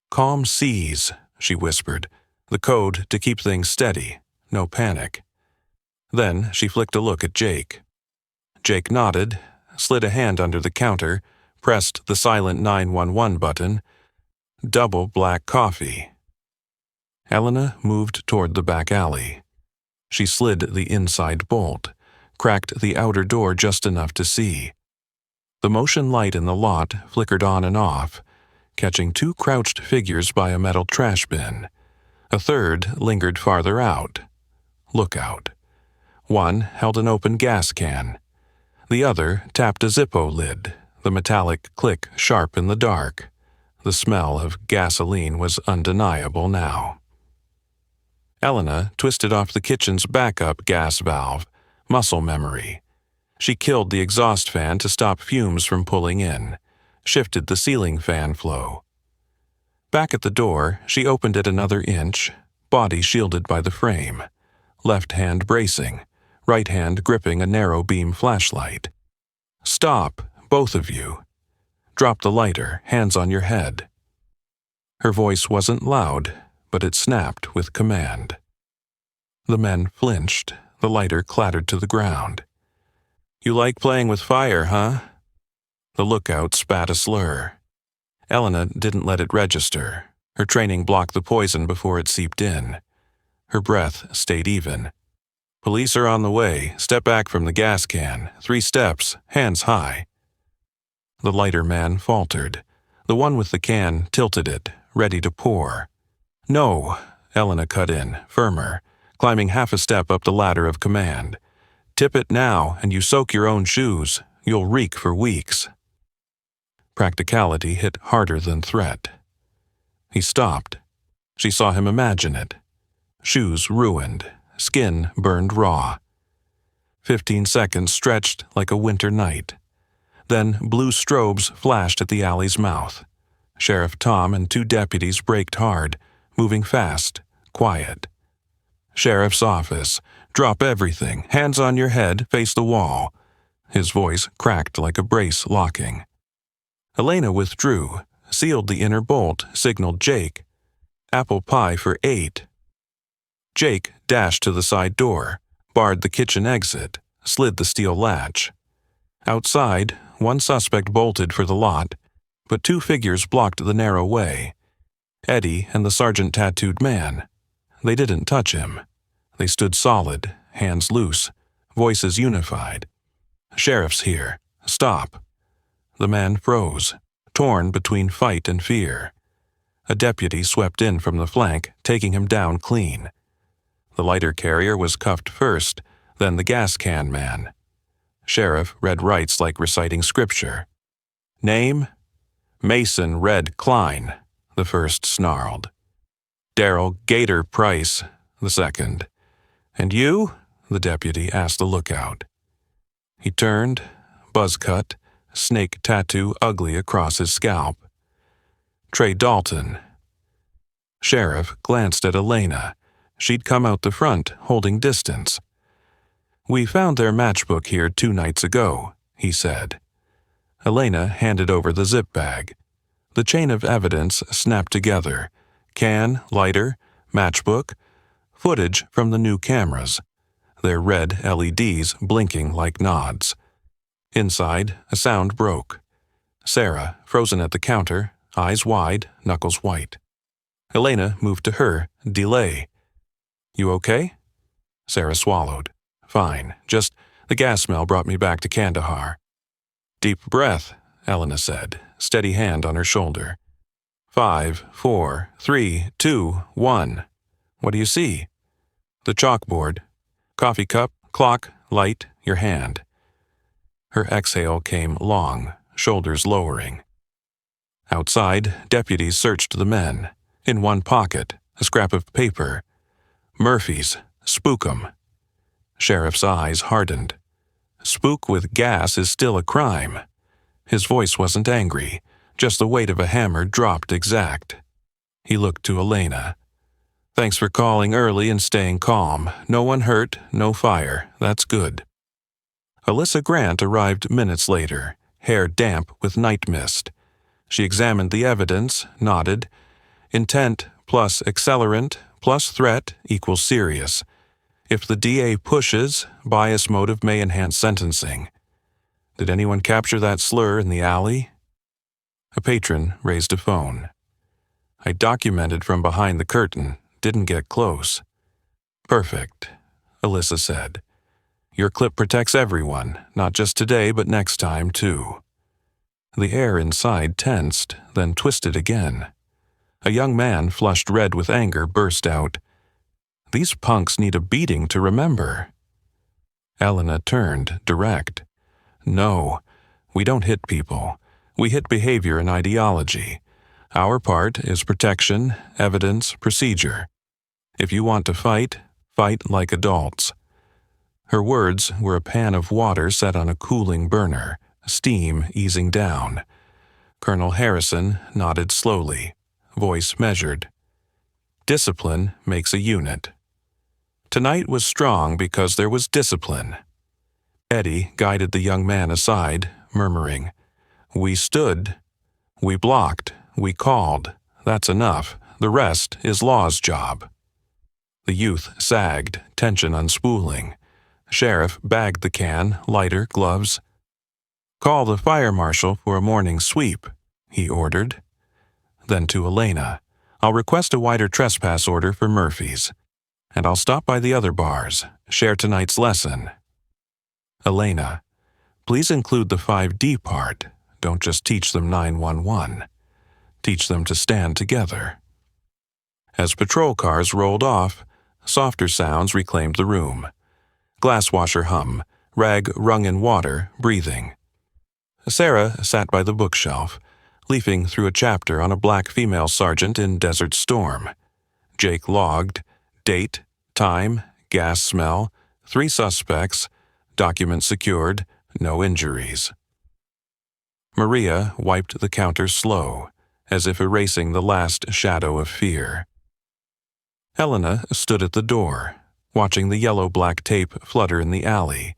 "Calm seas," she whispered, the code to keep things steady, no panic. Then she flicked a look at Jake. Jake nodded, slid a hand under the counter, pressed the silent 911 button. Double black coffee. Elena moved toward the back alley. She slid the inside bolt, cracked the outer door just enough to see. The motion light in the lot flickered on and off, catching 2 crouched figures by a metal trash bin. A third lingered farther out. Lookout. One held an open gas can. The other tapped a Zippo lid, the metallic click sharp in the dark. The smell of gasoline was undeniable now. Elena twisted off the kitchen's backup gas valve, muscle memory. She killed the exhaust fan to stop fumes from pulling in, shifted the ceiling fan flow. Back at the door, she opened it another inch, body shielded by the frame, left hand bracing, right hand gripping a narrow beam flashlight. "Stop, both of you. Drop the lighter, hands on your head." Her voice wasn't loud, but it snapped with command. The men flinched, the lighter clattered to the ground. "You like playing with fire, huh?" The lookout spat a slur. Elena didn't let it register. Her training blocked the poison before it seeped in. Her breath stayed even. "Police are on the way. Step back from the gas can. 3 steps, hands high." The lighter man faltered. The one with the can tilted it, ready to pour. "No," Elena cut in, firmer, climbing half a step up the ladder of command. "Tip it now, and you soak your own shoes. You'll reek for weeks." Practicality hit harder than threat. He stopped. She saw him imagine it. Shoes ruined, skin burned raw. 15 seconds stretched like a winter night. Then blue strobes flashed at the alley's mouth. Sheriff Tom and 2 deputies braked hard, moving fast, quiet. "Sheriff's office. Drop everything. Hands on your head, face the wall." His voice cracked like a brace locking. Elena withdrew, sealed the inner bolt, signaled Jake. "Apple pie for 8. Jake dashed to the side door, barred the kitchen exit, slid the steel latch. Outside, one suspect bolted for the lot, but 2 figures blocked the narrow way. Eddie and the sergeant-tattooed man. They didn't touch him. They stood solid, hands loose, voices unified. "Sheriff's here. Stop." The man froze, torn between fight and fear. A deputy swept in from the flank, taking him down clean. The lighter carrier was cuffed first, then the gas can man. Sheriff read rights like reciting scripture. "Name?" "Mason Red Klein," the first snarled. "Darrell Gator Price," the second. "And you?" the deputy asked the lookout. He turned, buzz cut, snake tattoo ugly across his scalp. Trey Dalton. Sheriff glanced at Elena. She'd come out the front, holding distance. "We found their matchbook here 2 nights ago," he said. Elena handed over the zip bag. The chain of evidence snapped together. Can, lighter, matchbook, footage from the new cameras, their red LEDs blinking like nods. Inside, a sound broke. Sarah, frozen at the counter, eyes wide, knuckles white. Elena moved to her, delay. "You okay?" Sarah swallowed. "Fine, just the gas smell brought me back to Kandahar." "Deep breath," Elena said, steady hand on her shoulder. 5, 4, 3, 2, 1. "What do you see?" "The chalkboard. Coffee cup, clock, light, your hand." Her exhale came long, shoulders lowering. Outside, deputies searched the men. In one pocket, a scrap of paper. "Murphy's. Spook 'em." Sheriff's eyes hardened. Spook with gas is still a crime. His voice wasn't angry, just the weight of a hammer dropped exact. He looked to Elena. "Thanks for calling early and staying calm. No one hurt, no fire. That's good." Alyssa Grant arrived minutes later, hair damp with night mist. She examined the evidence, nodded. Intent plus accelerant plus threat equals serious. If the DA pushes, bias motive may enhance sentencing. Did anyone capture that slur in the alley? A patron raised a phone. "I documented from behind the curtain, didn't get close." "Perfect," Alyssa said. "Your clip protects everyone, not just today but next time too." The air inside tensed, then twisted again. A young man, flushed red with anger, burst out, "These punks need a beating to remember." Elena turned, direct. "No, we don't hit people. We hit behavior and ideology. Our part is protection, evidence, procedure. If you want to fight, fight like adults." Her words were a pan of water set on a cooling burner, steam easing down. Colonel Harrison nodded slowly, voice measured. "Discipline makes a unit." Tonight was strong because there was discipline. Eddie guided the young man aside, murmuring, "We stood, we blocked, we called. That's enough. The rest is law's job." The youth sagged, tension unspooling. Sheriff bagged the can, lighter, gloves. "Call the fire marshal for a morning sweep," he ordered. Then to Elena, "I'll request a wider trespass order for Murphy's. And I'll stop by the other bars, share tonight's lesson." Elena, "Please include the 5D part. Don't just teach them 911. Teach them to stand together." As patrol cars rolled off, softer sounds reclaimed the room. Glass washer hum, rag wrung in water, breathing. Sarah sat by the bookshelf, leafing through a chapter on a black female sergeant in Desert Storm. Jake logged, date, time, gas smell, 3 suspects, document secured, no injuries. Maria wiped the counter slow, as if erasing the last shadow of fear. Helena stood at the door, watching the yellow-black tape flutter in the alley.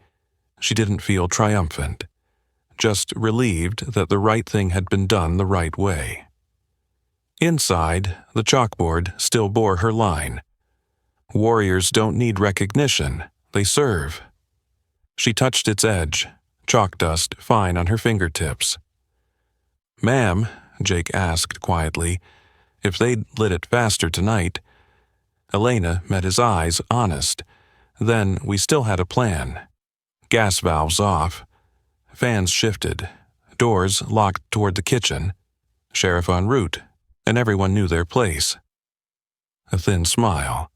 She didn't feel triumphant, just relieved that the right thing had been done the right way. Inside, the chalkboard still bore her line. "Warriors don't need recognition, they serve." She touched its edge, chalk dust fine on her fingertips. "Ma'am," Jake asked quietly, "if they'd lit it faster tonight." Elena met his eyes, honest. "Then we still had a plan. Gas valves off. Fans shifted. Doors locked toward the kitchen. Sheriff en route, and everyone knew their place." A thin smile.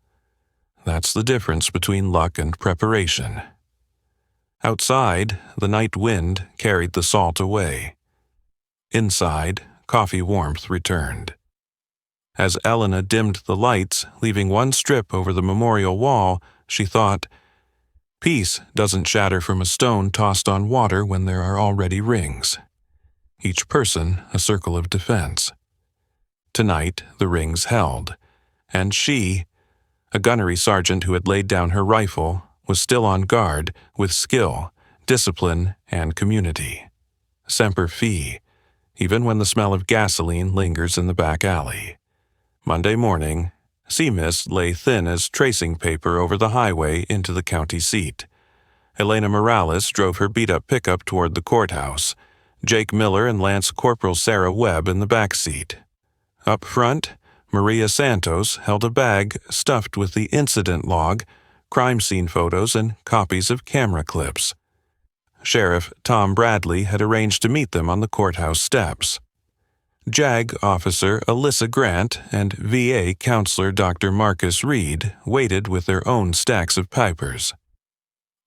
"That's the difference between luck and preparation." Outside, the night wind carried the salt away. Inside, coffee warmth returned. As Elena dimmed the lights, leaving one strip over the memorial wall, she thought, Peace doesn't shatter from a stone tossed on water when there are already rings. Each person a circle of defense. Tonight, the rings held, and she, a gunnery sergeant who had laid down her rifle, was still on guard with skill, discipline, and community. Semper Fi, even when the smell of gasoline lingers in the back alley. Monday morning, sea mist lay thin as tracing paper over the highway into the county seat. Elena Morales drove her beat-up pickup toward the courthouse, Jake Miller and Lance Corporal Sarah Webb in the back seat. Up front, Maria Santos held a bag stuffed with the incident log, crime scene photos, and copies of camera clips. Sheriff Tom Bradley had arranged to meet them on the courthouse steps. JAG Officer Alyssa Grant and VA Counselor Dr. Marcus Reed waited with their own stacks of papers.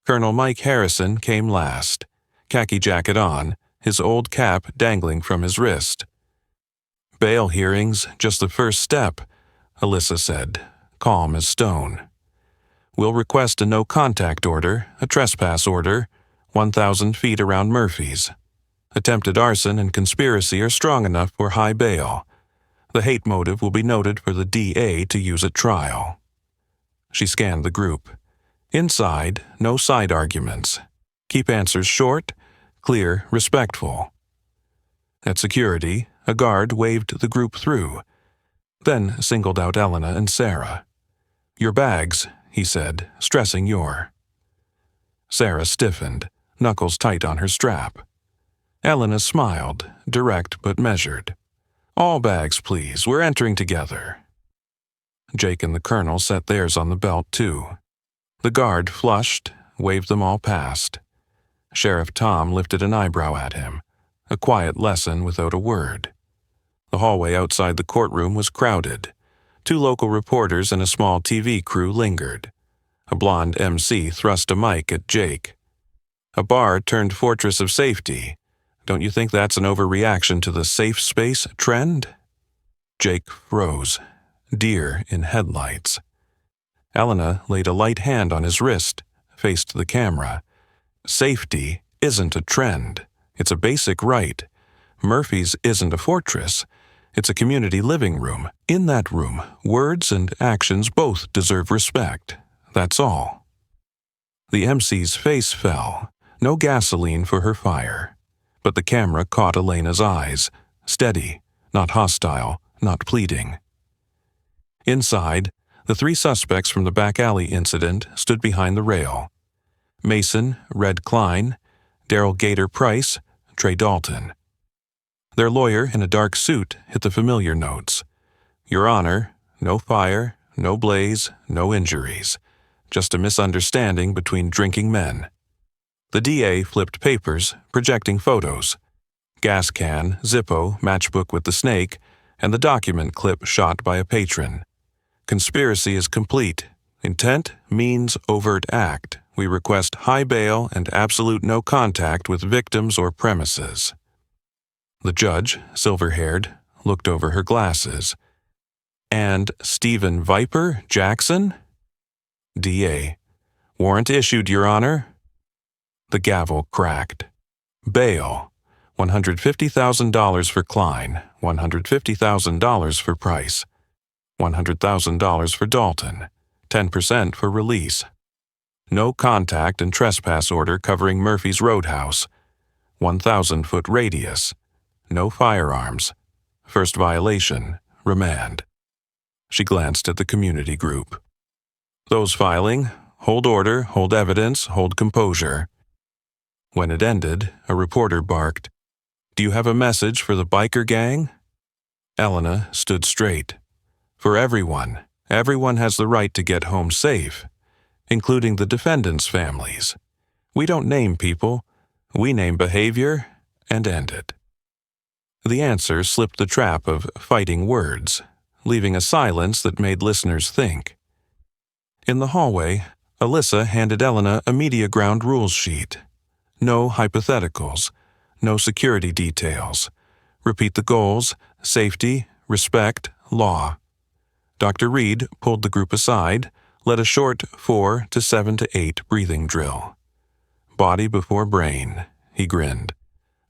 Colonel Mike Harrison came last, khaki jacket on, his old cap dangling from his wrist. "Bail hearings, just the first step," Alyssa said, calm as stone. "We'll request a no-contact order, a trespass order, 1,000 feet around Murphy's. Attempted arson and conspiracy are strong enough for high bail. The hate motive will be noted for the DA to use at trial." She scanned the group. Inside, no side arguments. Keep answers short, clear, respectful. At security, a guard waved the group through, then singled out Elena and Sarah. "Your bags," he said, stressing your. Sarah stiffened, knuckles tight on her strap. Elena smiled, direct but measured. "All bags, please. We're entering together." Jake and the colonel set theirs on the belt, too. The guard flushed, waved them all past. Sheriff Tom lifted an eyebrow at him, a quiet lesson without a word. The hallway outside the courtroom was crowded. 2 local reporters and a small TV crew lingered. A blonde MC thrust a mic at Jake. "A bar turned fortress of safety. Don't you think that's an overreaction to the safe space trend?" Jake froze, deer in headlights. Elena laid a light hand on his wrist, faced the camera. "Safety isn't a trend. It's a basic right. Murphy's isn't a fortress. It's a community living room. In that room, words and actions both deserve respect. That's all." The MC's face fell. No gasoline for her fire. But the camera caught Elena's eyes, steady, not hostile, not pleading. Inside, the 3 suspects from the back alley incident stood behind the rail. Mason, Red Klein, Daryl Gator Price, Trey Dalton. Their lawyer in a dark suit hit the familiar notes. "Your Honor, no fire, no blaze, no injuries. Just a misunderstanding between drinking men." The DA flipped papers, projecting photos. Gas can, Zippo, matchbook with the snake, and the document clip shot by a patron. "Conspiracy is complete. Intent, means, overt act. We request high bail and absolute no contact with victims or premises." The judge, silver-haired, looked over her glasses. "And Stephen Viper Jackson?" DA. "Warrant issued, Your Honor." The gavel cracked. Bail. $150,000 for Klein, $150,000 for Price, $100,000 for Dalton, 10% for release. No contact and trespass order covering Murphy's Roadhouse, 1,000-foot radius. No firearms. First violation, remand. She glanced at the community group. "Those filing, hold order, hold evidence, hold composure." When it ended, a reporter barked, "Do you have a message for the biker gang?" Elena stood straight. "For everyone. Everyone has the right to get home safe, including the defendants' families. We don't name people. We name behavior and end it." The answer slipped the trap of fighting words, leaving a silence that made listeners think. In the hallway, Alyssa handed Elena a media ground rules sheet. No hypotheticals, no security details. Repeat the goals: safety, respect, law. Dr. Reed pulled the group aside, led a short 4 to 7 to 8 breathing drill. Body before brain, he grinned.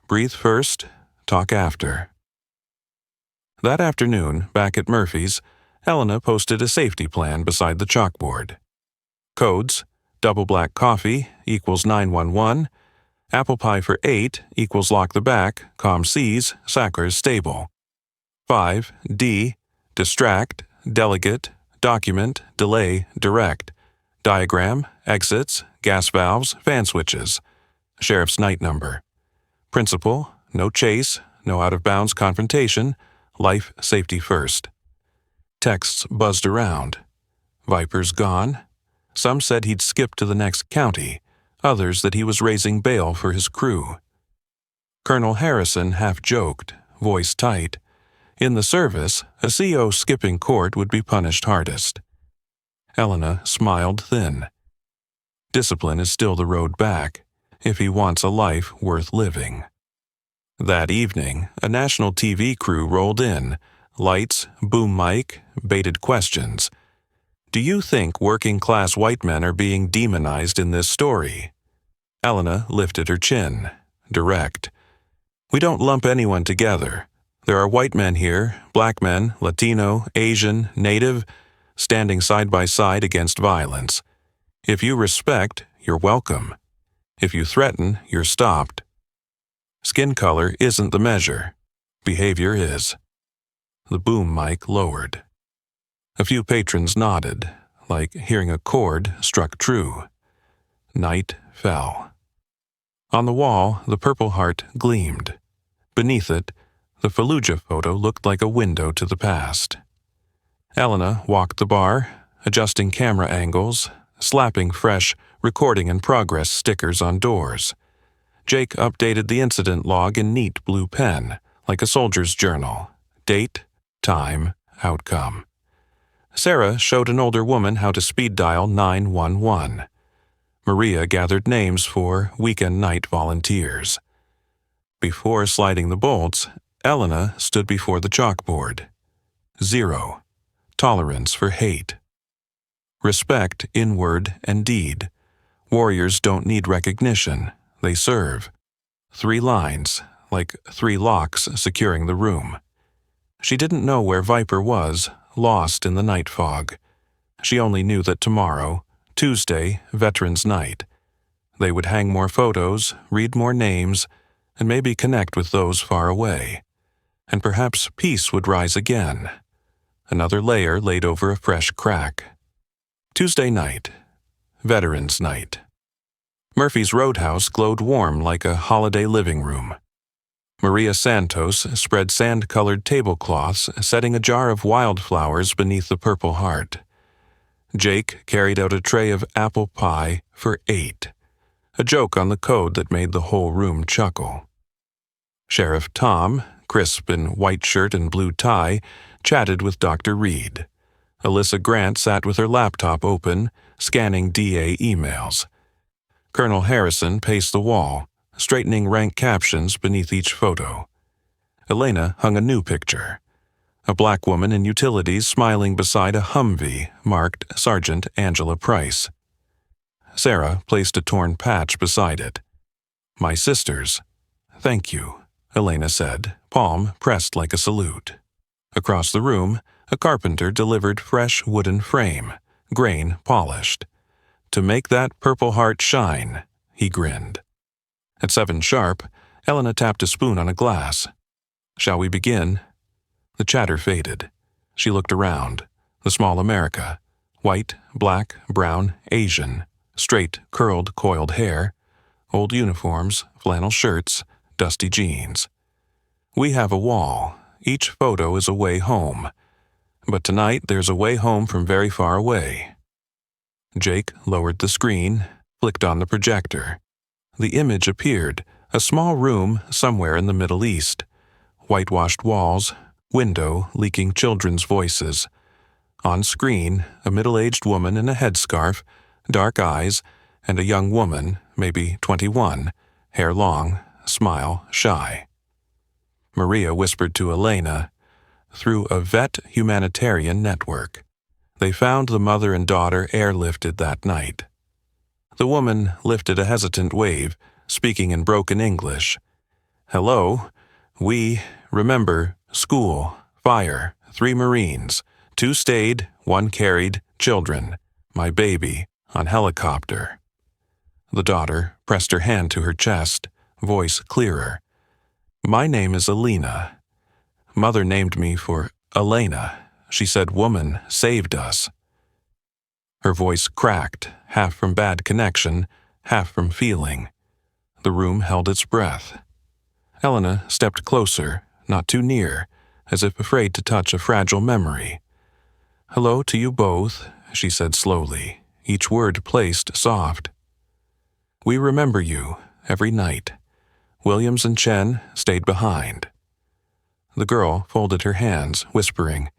Breathe first, talk after. That afternoon, back at Murphy's, Elena posted a safety plan beside the chalkboard. Codes: double black coffee equals 911, apple pie for 8 equals lock the back, com C's, Sacker's stable. 5. D. Distract, delegate, document, delay, direct. Diagram, exits, gas valves, fan switches. Sheriff's night number. Principle, no chase, no out-of-bounds confrontation, life safety first. Texts buzzed around. Viper's gone. Some said he'd skipped to the next county, others that he was raising bail for his crew. Colonel Harrison half joked, voice tight. In the service, a CO skipping court would be punished hardest. Elena smiled thin. Discipline is still the road back, if he wants a life worth living. That evening, a national TV crew rolled in, lights, boom mic, baited questions. Do you think working-class white men are being demonized in this story? Elena lifted her chin, direct. We don't lump anyone together. There are white men here, black men, Latino, Asian, Native, standing side by side against violence. If you respect, you're welcome. If you threaten, you're stopped. Skin color isn't the measure. Behavior is. The boom mic lowered. A few patrons nodded, like hearing a chord struck true. Night fell. On the wall, the Purple Heart gleamed. Beneath it, the Fallujah photo looked like a window to the past. Elena walked the bar, adjusting camera angles, slapping fresh recording in progress stickers on doors. Jake updated the incident log in neat blue pen, like a soldier's journal. Date, time, outcome. Sarah showed an older woman how to speed dial 911. Maria gathered names for weekend night volunteers. Before sliding the bolts, Elena stood before the chalkboard. 0. Tolerance for hate. Respect in word and deed. Warriors don't need recognition. They serve. 3 lines, like 3 locks securing the room. She didn't know where Viper was, lost in the night fog. She only knew that tomorrow, Tuesday, Veterans Night, they would hang more photos, read more names, and maybe connect with those far away. And perhaps peace would rise again. Another layer laid over a fresh crack. Tuesday night. Veterans Night. Murphy's Roadhouse glowed warm like a holiday living room. Maria Santos spread sand-colored tablecloths, setting a jar of wildflowers beneath the Purple Heart. Jake carried out a tray of apple pie for 8, a joke on the code that made the whole room chuckle. Sheriff Tom, crisp in white shirt and blue tie, chatted with Dr. Reed. Alyssa Grant sat with her laptop open, scanning DA emails. Colonel Harrison paced the wall, straightening rank captions beneath each photo. Elena hung a new picture. A black woman in utilities smiling beside a Humvee marked Sergeant Angela Price. Sarah placed a torn patch beside it. My sisters. Thank you, Elena said, palm pressed like a salute. Across the room, a carpenter delivered fresh wooden frame, grain polished. To make that Purple Heart shine, he grinned. At 7 sharp, Elena tapped a spoon on a glass. Shall we begin? The chatter faded. She looked around. The small America. White, black, brown, Asian. Straight, curled, coiled hair. Old uniforms, flannel shirts, dusty jeans. We have a wall. Each photo is a way home. But tonight there's a way home from very far away. Jake lowered the screen, flicked on the projector. The image appeared, a small room somewhere in the Middle East. Whitewashed walls, window leaking children's voices. On screen, a middle-aged woman in a headscarf, dark eyes, and a young woman, maybe 21, hair long, smile shy. Maria whispered to Elena, through a vet humanitarian network. They found the mother and daughter airlifted that night. The woman lifted a hesitant wave, speaking in broken English. "Hello. We, remember, school, fire, 3 Marines, 2 stayed, 1 carried, children, my baby, on helicopter." The daughter pressed her hand to her chest, voice clearer. "My name is Alina. Mother named me for Elena. She said woman saved us." Her voice cracked, half from bad connection, half from feeling. The room held its breath. Elena stepped closer, not too near, as if afraid to touch a fragile memory. "Hello to you both," she said slowly, each word placed soft. "We remember you, every night. Williams and Chen stayed behind." The girl folded her hands, whispering,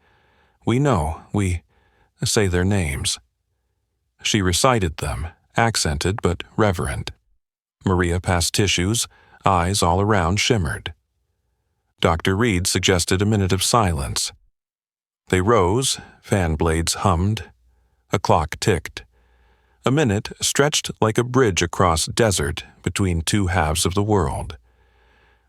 "We know, we say their names." She recited them, accented but reverent. Maria passed tissues, eyes all around shimmered. Dr. Reed suggested a minute of silence. They rose, fan blades hummed. A clock ticked. A minute stretched like a bridge across desert between 2 halves of the world.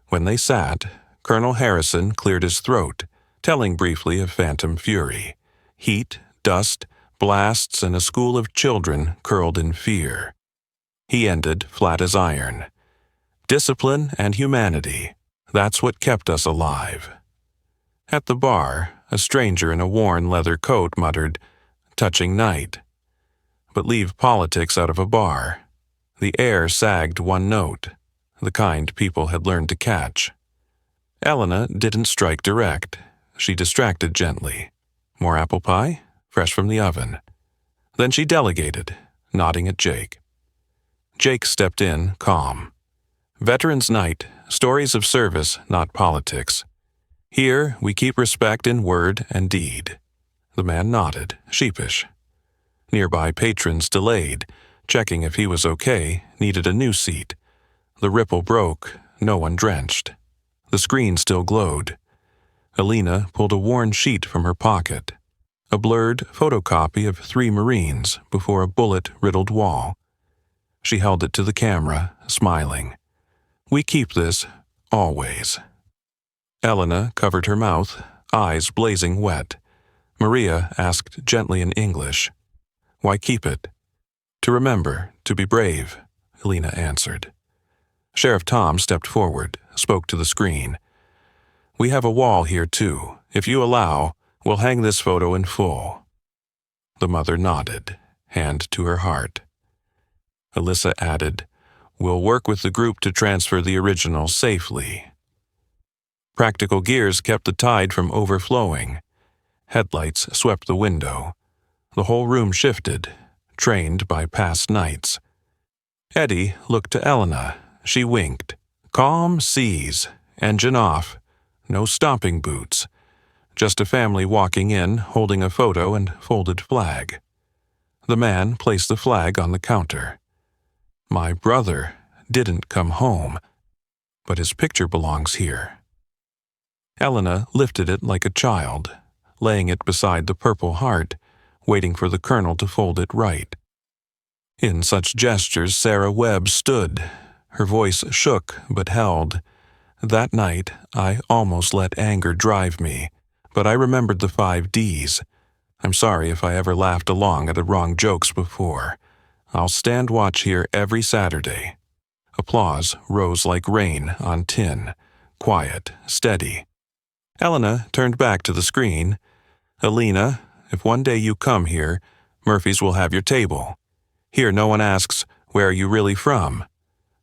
When they sat, Colonel Harrison cleared his throat, telling briefly of phantom fury. Heat, dust, blasts, and a school of children curled in fear. He ended flat as iron. "Discipline and humanity, that's what kept us alive." At the bar, a stranger in a worn leather coat muttered, "Touching night." But leave politics out of a bar. The air sagged one note, the kind people had learned to catch. Elena didn't strike direct. She distracted gently. "More apple pie? Fresh from the oven." Then she delegated, nodding at Jake. Jake stepped in, calm. "Veterans Night, stories of service, not politics. Here we keep respect in word and deed." The man nodded, sheepish. Nearby patrons delayed, checking if he was okay, needed a new seat. The ripple broke, no one drenched. The screen still glowed. Alina pulled a worn sheet from her pocket, a blurred photocopy of 3 Marines before a bullet-riddled wall. She held it to the camera, smiling. "We keep this, always." Elena covered her mouth, eyes blazing wet. Maria asked gently in English, "Why keep it?" "To remember, to be brave," Alina answered. Sheriff Tom stepped forward, spoke to the screen. "We have a wall here too. If you allow, we'll hang this photo in full." The mother nodded, hand to her heart. Alyssa added, "We'll work with the group to transfer the original safely." Practical gears kept the tide from overflowing. Headlights swept the window. The whole room shifted, trained by past nights. Eddie looked to Elena. She winked. Calm seas, engine off. No stomping boots. Just a family walking in, holding a photo and folded flag. The man placed the flag on the counter. "My brother didn't come home, but his picture belongs here." Elena lifted it like a child, laying it beside the Purple Heart, waiting for the colonel to fold it right. In such gestures Sarah Webb stood. Her voice shook but held. "That night I almost let anger drive me, but I remembered the 5 Ds. I'm sorry if I ever laughed along at the wrong jokes before. I'll stand watch here every Saturday." Applause rose like rain on tin, quiet, steady. Elena turned back to the screen. "Alina, if one day you come here, Murphy's will have your table. Here no one asks, 'Where are you really from?'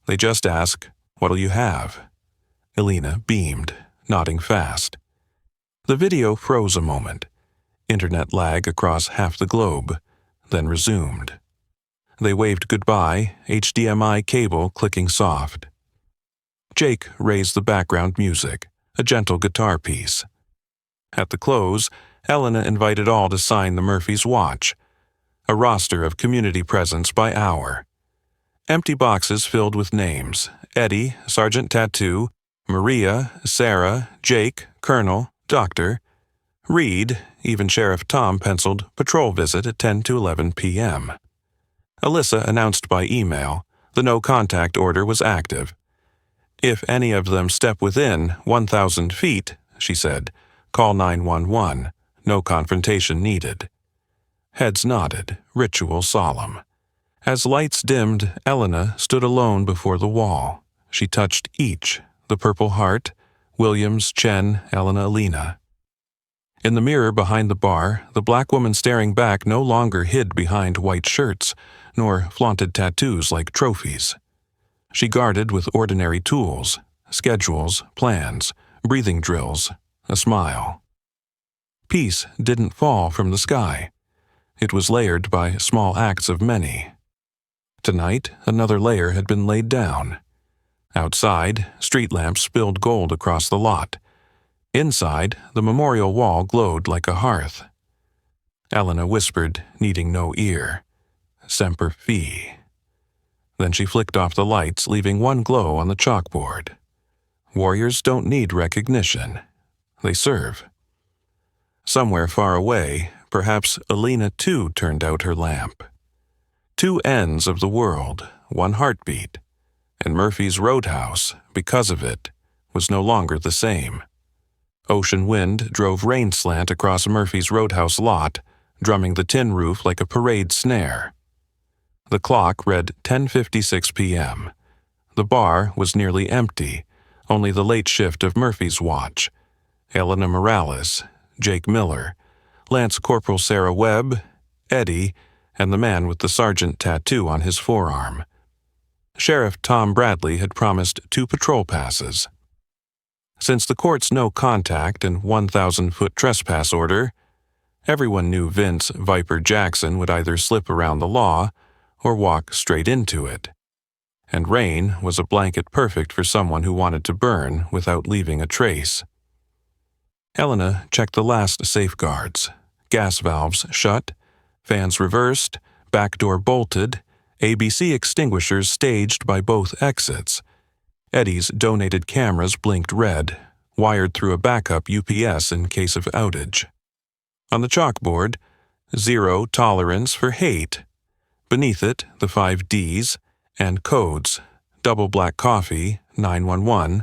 They just ask, 'What'll you have?'" Alina beamed, nodding fast. The video froze a moment. Internet lag across half the globe, then resumed. They waved goodbye, HDMI cable clicking soft. Jake raised the background music, a gentle guitar piece. At the close, Elena invited all to sign the Murphy's watch, a roster of community presents by hour. Empty boxes filled with names: Eddie, Sergeant Tattoo, Maria, Sarah, Jake, Colonel, Doctor. Reed, even Sheriff Tom penciled patrol visit at 10 to 11 p.m. Alyssa announced by email the no-contact order was active. If any of them step within 1,000 feet, she said, call 911. No confrontation needed. Heads nodded, ritual solemn. As lights dimmed, Elena stood alone before the wall. She touched each, the Purple Heart, Williams, Chen, Elena, Alina. In the mirror behind the bar, the black woman staring back no longer hid behind white shirts, nor flaunted tattoos like trophies. She guarded with ordinary tools, schedules, plans, breathing drills, a smile. Peace didn't fall from the sky. It was layered by small acts of many. Tonight, another layer had been laid down. Outside, street lamps spilled gold across the lot. Inside, the memorial wall glowed like a hearth. Elena whispered, needing no ear, Semper Fi. Then she flicked off the lights, leaving one glow on the chalkboard. Warriors don't need recognition. They serve. Somewhere far away, perhaps Alina too turned out her lamp. Two ends of the world, one heartbeat, and Murphy's Roadhouse, because of it, was no longer the same. Ocean wind drove rain slant across Murphy's Roadhouse lot, drumming the tin roof like a parade snare. The clock read 10:56 p.m. The bar was nearly empty, only the late shift of Murphy's watch. Elena Morales, Jake Miller, Lance Corporal Sarah Webb, Eddie, and the man with the sergeant tattoo on his forearm. Sheriff Tom Bradley had promised 2 patrol passes. Since the court's no-contact and 1,000-foot trespass order, everyone knew Vince Viper Jackson would either slip around the law or walk straight into it. And rain was a blanket perfect for someone who wanted to burn without leaving a trace. Elena checked the last safeguards. Gas valves shut, fans reversed, back door bolted, ABC extinguishers staged by both exits. Eddie's donated cameras blinked red, wired through a backup UPS in case of outage. On the chalkboard, 0 tolerance for hate. Beneath it, the 5 Ds and codes: double black coffee, 911,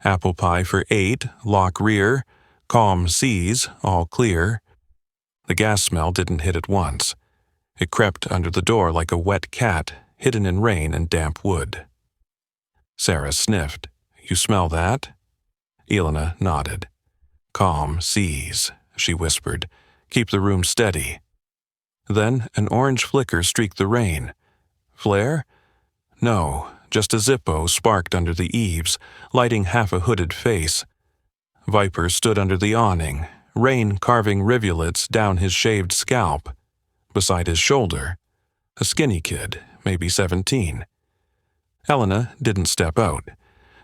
apple pie for 8, lock rear, calm seas, all clear. The gas smell didn't hit at once. It crept under the door like a wet cat, hidden in rain and damp wood. Sarah sniffed. You smell that? Elena nodded. Calm seas, she whispered. Keep the room steady. Then an orange flicker streaked the rain. Flare? No, just a Zippo sparked under the eaves, lighting half a hooded face. Viper stood under the awning, rain carving rivulets down his shaved scalp. Beside his shoulder, a skinny kid, maybe 17. Elena didn't step out.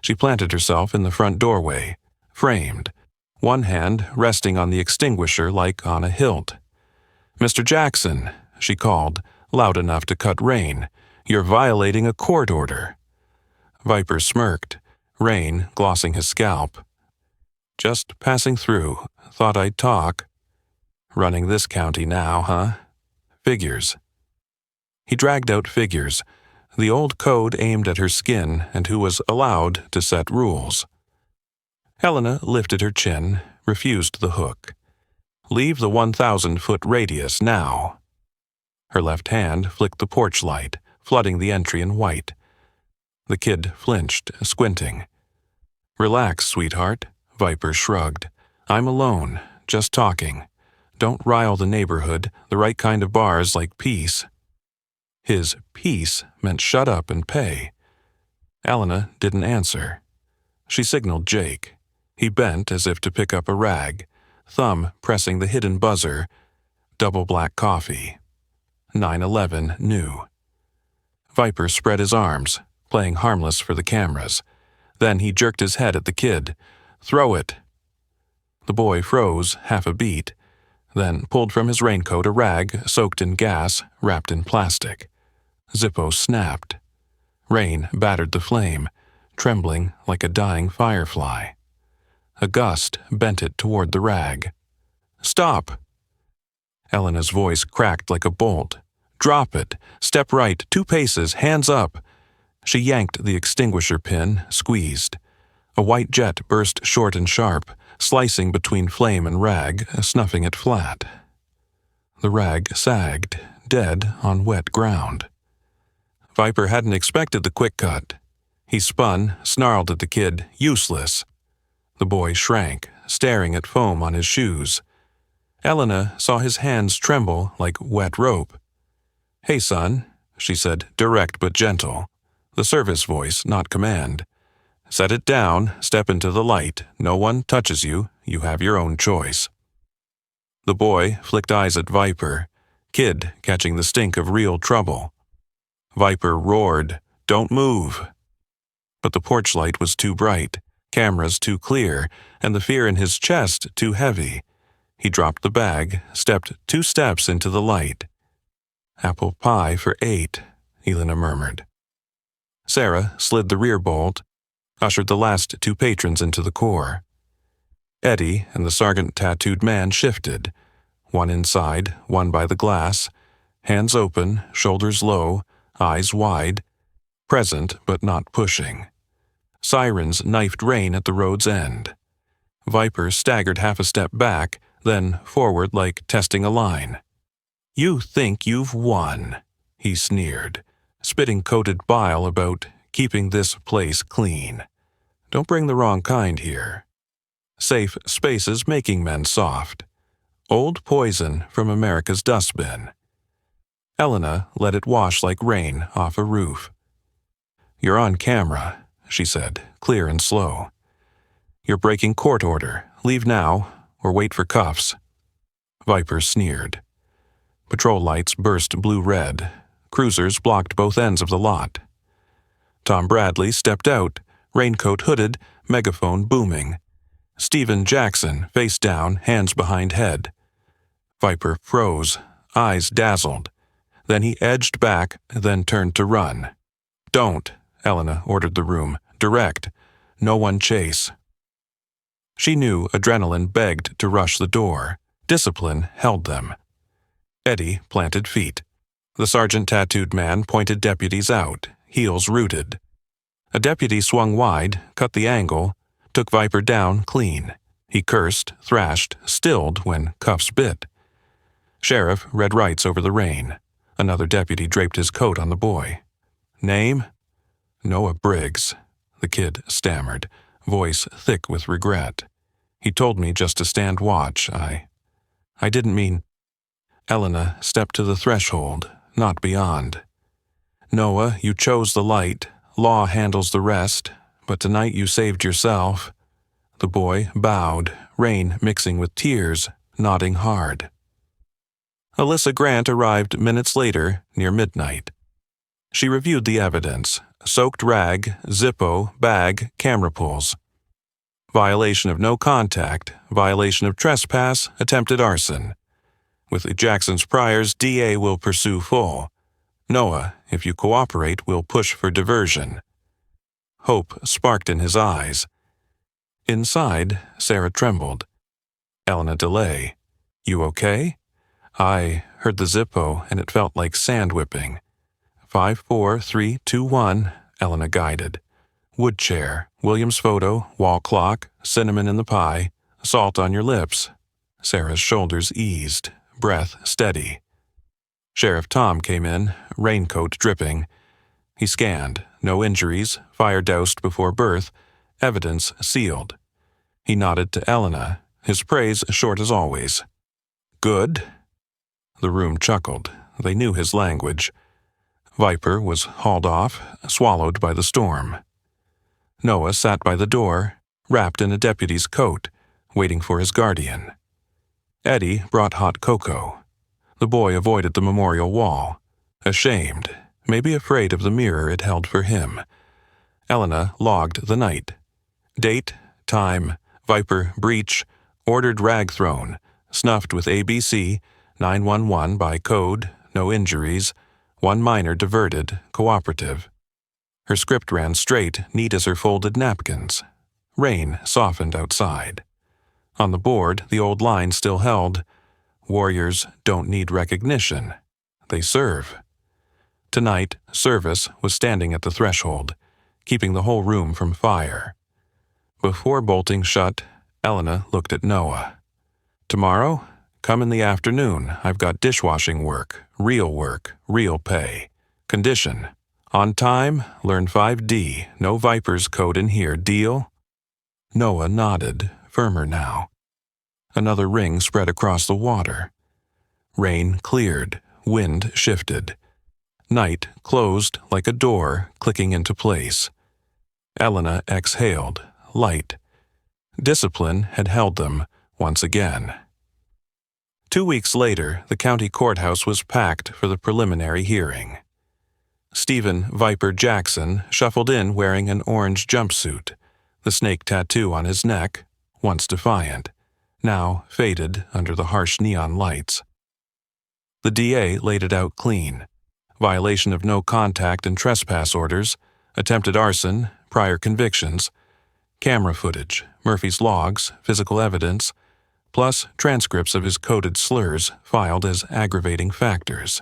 She planted herself in the front doorway, framed, one hand resting on the extinguisher like on a hilt. Mr. Jackson, she called, loud enough to cut rain, you're violating a court order. Viper smirked, rain glossing his scalp. Just passing through, thought I'd talk. Running this county now, huh? Figures. He dragged out figures, the old code aimed at her skin and who was allowed to set rules. Elena lifted her chin, refused the hook. Leave the 1,000-foot radius now. Her left hand flicked the porch light, flooding the entry in white. The kid flinched, squinting. Relax, sweetheart, Viper shrugged. I'm alone, just talking. Don't rile the neighborhood, the right kind of bars like peace. His peace meant shut up and pay. Elena didn't answer. She signaled Jake. He bent as if to pick up a rag, thumb pressing the hidden buzzer, double black coffee. 911 knew. Viper spread his arms, playing harmless for the cameras. Then he jerked his head at the kid. Throw it. The boy froze half a beat, then pulled from his raincoat a rag soaked in gas, wrapped in plastic. Zippo snapped. Rain battered the flame, trembling like a dying firefly. A gust bent it toward the rag. Stop! Elena's voice cracked like a bolt. Drop it! Step right, 2 paces, hands up! She yanked the extinguisher pin, squeezed. A white jet burst short and sharp, slicing between flame and rag, snuffing it flat. The rag sagged, dead on wet ground. Viper hadn't expected the quick cut. He spun, snarled at the kid, useless. The boy shrank, staring at foam on his shoes. Elena saw his hands tremble like wet rope. "Hey, son," she said, direct but gentle. The service voice, not command. "Set it down, step into the light. No one touches you. You have your own choice." The boy flicked eyes at Viper, kid catching the stink of real trouble. Viper roared, "Don't move!" But the porch light was too bright, cameras too clear, and the fear in his chest too heavy. He dropped the bag, stepped 2 steps into the light. "Apple pie for 8, Elena murmured. Sarah slid the rear bolt, ushered the last 2 patrons into the core. Eddie and the sergeant-tattooed man shifted, one inside, one by the glass, hands open, shoulders low, eyes wide, present but not pushing. Sirens knifed rain at the road's end. Viper staggered half a step back, then forward like testing a line. "You think you've won," he sneered, spitting coated bile about keeping this place clean. "Don't bring the wrong kind here. Safe spaces making men soft. Old poison from America's dustbin." Elena let it wash like rain off a roof. "You're on camera," she said, clear and slow. "You're breaking court order. Leave now, or wait for cuffs." Viper sneered. Patrol lights burst blue-red. Cruisers blocked both ends of the lot. Tom Bradley stepped out, raincoat hooded, megaphone booming. Stephen Jackson, face down, hands behind head. Viper froze, eyes dazzled. Then he edged back, then turned to run. "Don't," Elena ordered the room. "Direct. No one chase." She knew adrenaline begged to rush the door. Discipline held them. Eddie planted feet. The sergeant-tattooed man pointed deputies out, heels rooted. A deputy swung wide, cut the angle, took Viper down clean. He cursed, thrashed, stilled when cuffs bit. Sheriff read rights over the rain. Another deputy draped his coat on the boy. "Name?" "Noah Briggs," the kid stammered, voice thick with regret. "He told me just to stand watch. I didn't mean—" Elena stepped to the threshold, not beyond. "Noah, you chose the light. Law handles the rest. But tonight you saved yourself." The boy bowed, rain mixing with tears, nodding hard. Alyssa Grant arrived minutes later, near midnight. She reviewed the evidence: soaked rag, Zippo, bag, camera pulls. Violation of no contact, violation of trespass, attempted arson. With Jackson's priors, DA will pursue full. Noah, if you cooperate, will push for diversion. Hope sparked in his eyes. Inside, Sarah trembled. Elena DeLay, "You okay?" "I heard the Zippo, and it felt like sand whipping." 5, 4, 3, 2, 1, Elena guided. Wood chair, William's photo, wall clock, cinnamon in the pie, salt on your lips. Sarah's shoulders eased, breath steady. Sheriff Tom came in, raincoat dripping. He scanned, no injuries, fire doused before birth, evidence sealed. He nodded to Elena, his praise short as always. "Good?" The room chuckled. They knew his language. Viper was hauled off, swallowed by the storm. Noah sat by the door, wrapped in a deputy's coat, waiting for his guardian. Eddie brought hot cocoa. The boy avoided the memorial wall, ashamed, maybe afraid of the mirror it held for him. Elena logged the night. Date, time, Viper breach, ordered rag thrown, snuffed with ABC, 911 by code, no injuries, one minor diverted, cooperative. Her script ran straight, neat as her folded napkins. Rain softened outside. On the board, the old line still held, "Warriors don't need recognition. They serve." Tonight, service was standing at the threshold, keeping the whole room from fire. Before bolting shut, Elena looked at Noah. "Tomorrow? Come in the afternoon. I've got dishwashing work, real pay. Condition: on time, learn 5D, no Viper's code in here, deal?" Noah nodded, firmer now. Another ring spread across the water. Rain cleared, wind shifted. Night closed like a door clicking into place. Elena exhaled, light. Discipline had held them once again. 2 weeks later, the county courthouse was packed for the preliminary hearing. Stephen Viper Jackson shuffled in wearing an orange jumpsuit, the snake tattoo on his neck, once defiant, now faded under the harsh neon lights. The DA laid it out clean: violation of no contact and trespass orders, attempted arson, prior convictions, camera footage, Murphy's logs, physical evidence, plus transcripts of his coded slurs filed as aggravating factors.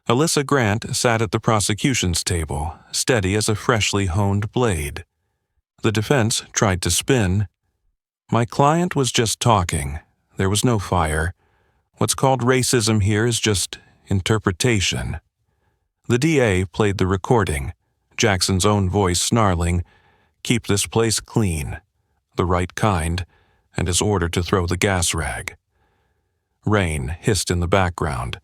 Alyssa Grant sat at the prosecution's table, steady as a freshly honed blade. The defense tried to spin. "My client was just talking. There was no fire. What's called racism here is just interpretation." The DA played the recording, Jackson's own voice snarling, "Keep this place clean," the right kind, and his order to throw the gas rag. Rain hissed in the background,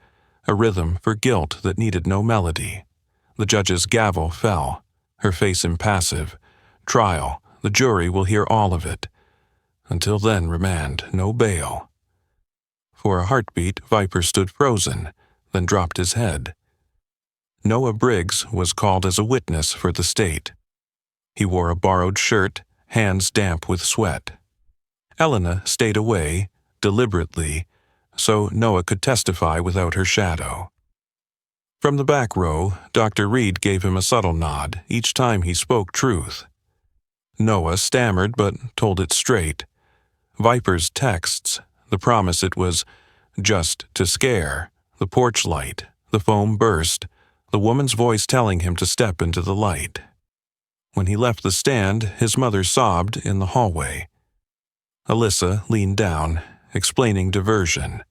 a rhythm for guilt that needed no melody. The judge's gavel fell, her face impassive. "Trial. The jury will hear all of it. Until then, remand, no bail." For a heartbeat, Viper stood frozen, then dropped his head. Noah Briggs was called as a witness for the state. He wore a borrowed shirt, hands damp with sweat. Elena stayed away, deliberately, so Noah could testify without her shadow. From the back row, Dr. Reed gave him a subtle nod each time he spoke truth. Noah stammered but told it straight. Viper's texts, the promise it was just to scare, the porch light, the foam burst, the woman's voice telling him to step into the light. When he left the stand, his mother sobbed in the hallway. Alyssa leaned down, explaining diversion,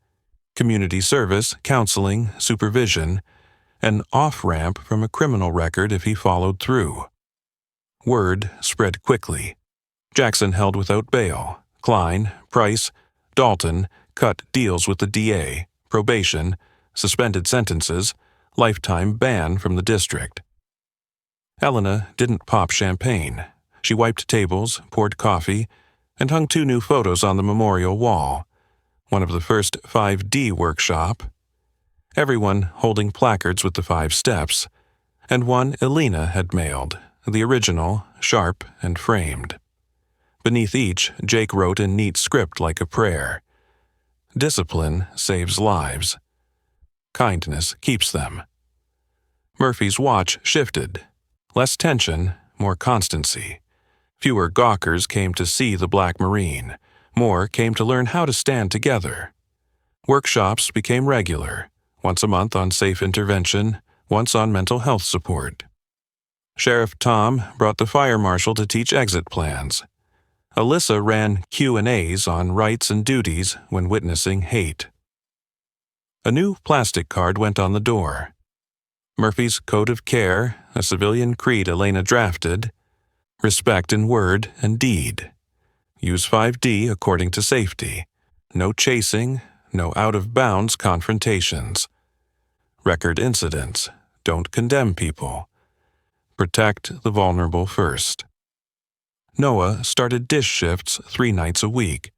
community service, counseling, supervision, an off-ramp from a criminal record if he followed through. Word spread quickly. Jackson held without bail. Klein, Price, Dalton cut deals with the DA, probation, suspended sentences, lifetime ban from the district. Elena didn't pop champagne. She wiped tables, poured coffee, and hung 2 new photos on the memorial wall, one of the first 5D workshop, everyone holding placards with the 5 steps, and one Elena had mailed, the original, sharp and framed. Beneath each, Jake wrote in neat script like a prayer. "Discipline saves lives. Kindness keeps them." Murphy's watch shifted. Less tension, more constancy. Fewer gawkers came to see the Black Marine. More came to learn how to stand together. Workshops became regular, once a month on safe intervention, once on mental health support. Sheriff Tom brought the fire marshal to teach exit plans. Alyssa ran Q&As on rights and duties when witnessing hate. A new plastic card went on the door. Murphy's Code of Care, a civilian creed Elena drafted. Respect in word and deed. Use 5D according to safety. No chasing, no out-of-bounds confrontations. Record incidents. Don't condemn people. Protect the vulnerable first. Noah started dish shifts 3 nights a week.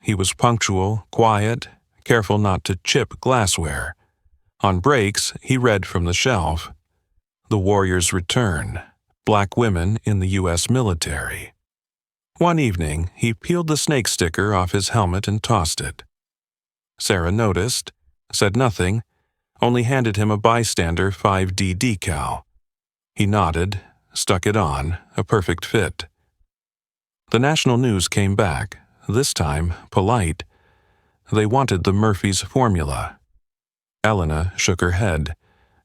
He was punctual, quiet, careful not to chip glassware. On breaks, he read from the shelf. The Warrior's Return. Black Women in the U.S. Military. One evening, he peeled the snake sticker off his helmet and tossed it. Sarah noticed, said nothing, only handed him a bystander 5D decal. He nodded, stuck it on, a perfect fit. The national news came back. this time polite. They wanted the Murphy's formula. Elena shook her head.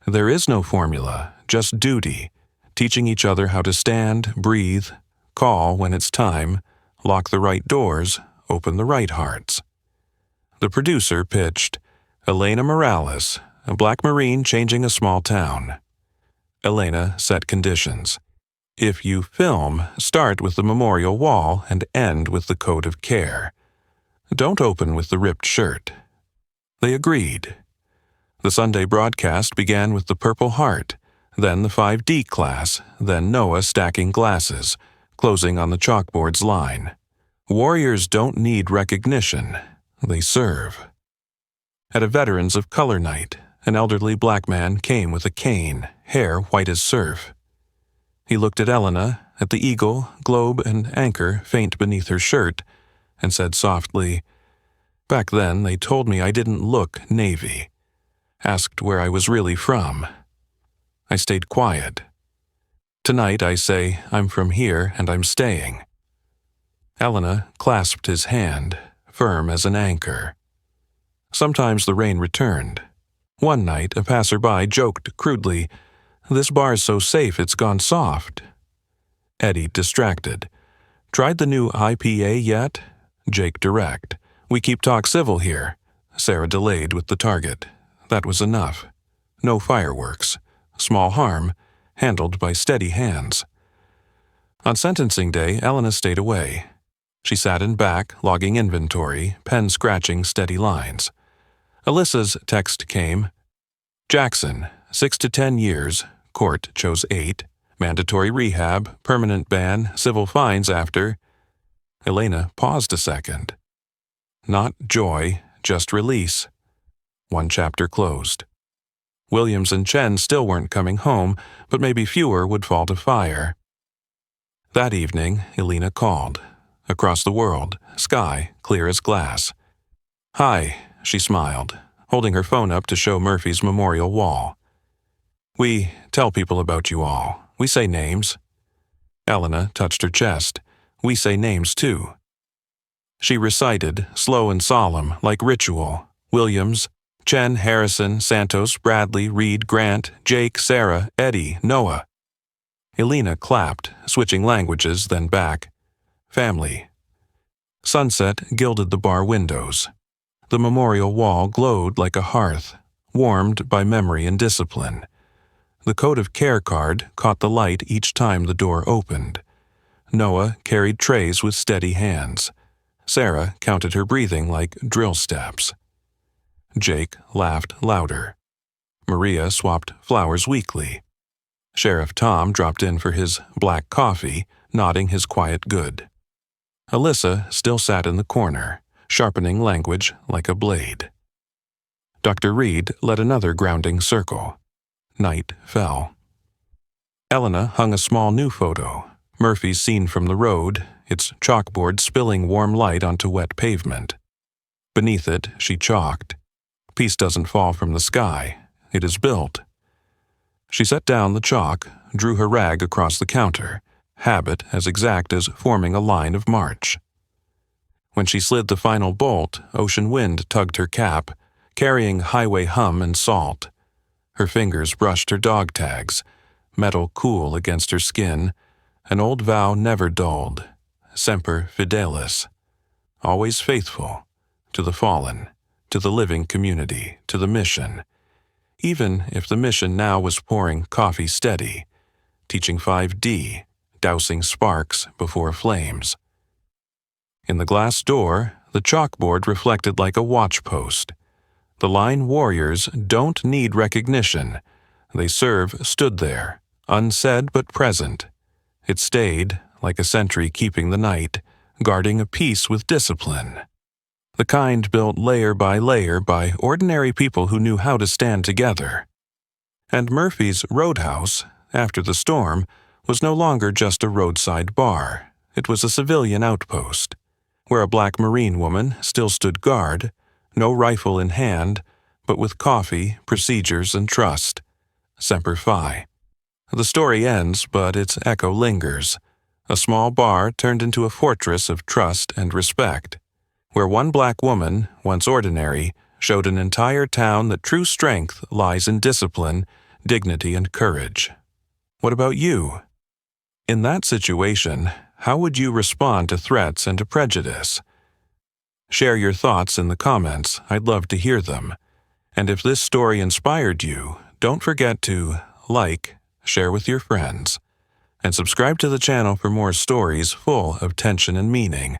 There is no formula, just duty, teaching each other how to stand, breathe, call when it's time, lock the right doors, open the right hearts. The producer pitched, Elena Morales, a black Marine changing a small town. Elena set conditions. If you film, start with the memorial wall and end with the code of care. Don't open with the ripped shirt. They agreed. The Sunday broadcast began with the Purple Heart, then the 5D class, then Noah stacking glasses, closing on the chalkboard's line. Warriors don't need recognition. They serve. At a Veterans of Color night, an elderly black man came with a cane, hair white as surf. He looked at Elena, at the eagle, globe, and anchor faint beneath her shirt, and said softly, Back then they told me I didn't look Navy. Asked where I was really from. I stayed quiet. Tonight I say I'm from here and I'm staying. Elena clasped his hand, firm as an anchor. Sometimes the rain returned. One night a passerby joked crudely, This bar's so safe it's gone soft. Eddie distracted. Tried the new IPA yet? Jake direct. We keep talk civil here. Sarah delayed with the target. That was enough. No fireworks. Small harm, handled by steady hands. On sentencing day, Elena stayed away. She sat in back, logging inventory, pen scratching steady lines. Alyssa's text came. Jackson, 6 to 10 years, court chose 8, mandatory rehab, permanent ban, civil fines after. Elena paused a second. Not joy, just release. One chapter closed. Williams and Chen still weren't coming home, but maybe fewer would fall to fire. That evening, Elena called. Across the world, sky clear as glass. Hi, she smiled, holding her phone up to show Murphy's memorial wall. We tell people about you all. We say names. Elena touched her chest. We say names too. She recited, slow and solemn, like ritual. Williams, Chen, Harrison, Santos, Bradley, Reed, Grant, Jake, Sarah, Eddie, Noah. Elena clapped, switching languages, then back. Family. Sunset gilded the bar windows. The memorial wall glowed like a hearth, warmed by memory and discipline. The code of care card caught the light each time the door opened. Noah carried trays with steady hands. Sarah counted her breathing like drill steps. Jake laughed louder. Maria swapped flowers weekly. Sheriff Tom dropped in for his black coffee, nodding his quiet good. Alyssa still sat in the corner, sharpening language like a blade. Dr. Reed led another grounding circle. Night fell. Elena hung a small new photo, Murphy's seen from the road, its chalkboard spilling warm light onto wet pavement. Beneath it, she chalked. Peace doesn't fall from the sky, it is built. She set down the chalk, drew her rag across the counter, habit as exact as forming a line of march. When she slid the final bolt, ocean wind tugged her cap, carrying highway hum and salt. Her fingers brushed her dog tags, metal cool against her skin, an old vow never dulled, semper fidelis, always faithful, to the fallen, to the living community, to the mission, even if the mission now was pouring coffee steady, teaching 5D, dousing sparks before flames. In the glass door, the chalkboard reflected like a watchpost. The line warriors don't need recognition. They serve stood there, unsaid but present. It stayed, like a sentry keeping the night, guarding a peace with discipline. The kind built layer by ordinary people who knew how to stand together. And Murphy's Roadhouse, after the storm, was no longer just a roadside bar. It was a civilian outpost, where a black Marine woman still stood guard, no rifle in hand, but with coffee, procedures, and trust. Semper Fi. The story ends, but its echo lingers. A small bar turned into a fortress of trust and respect, where one black woman, once ordinary, showed an entire town that true strength lies in discipline, dignity, and courage. What about you? In that situation, how would you respond to threats and to prejudice? Share your thoughts in the comments. I'd love to hear them. And if this story inspired you, don't forget to like, share with your friends, and subscribe to the channel for more stories full of tension and meaning.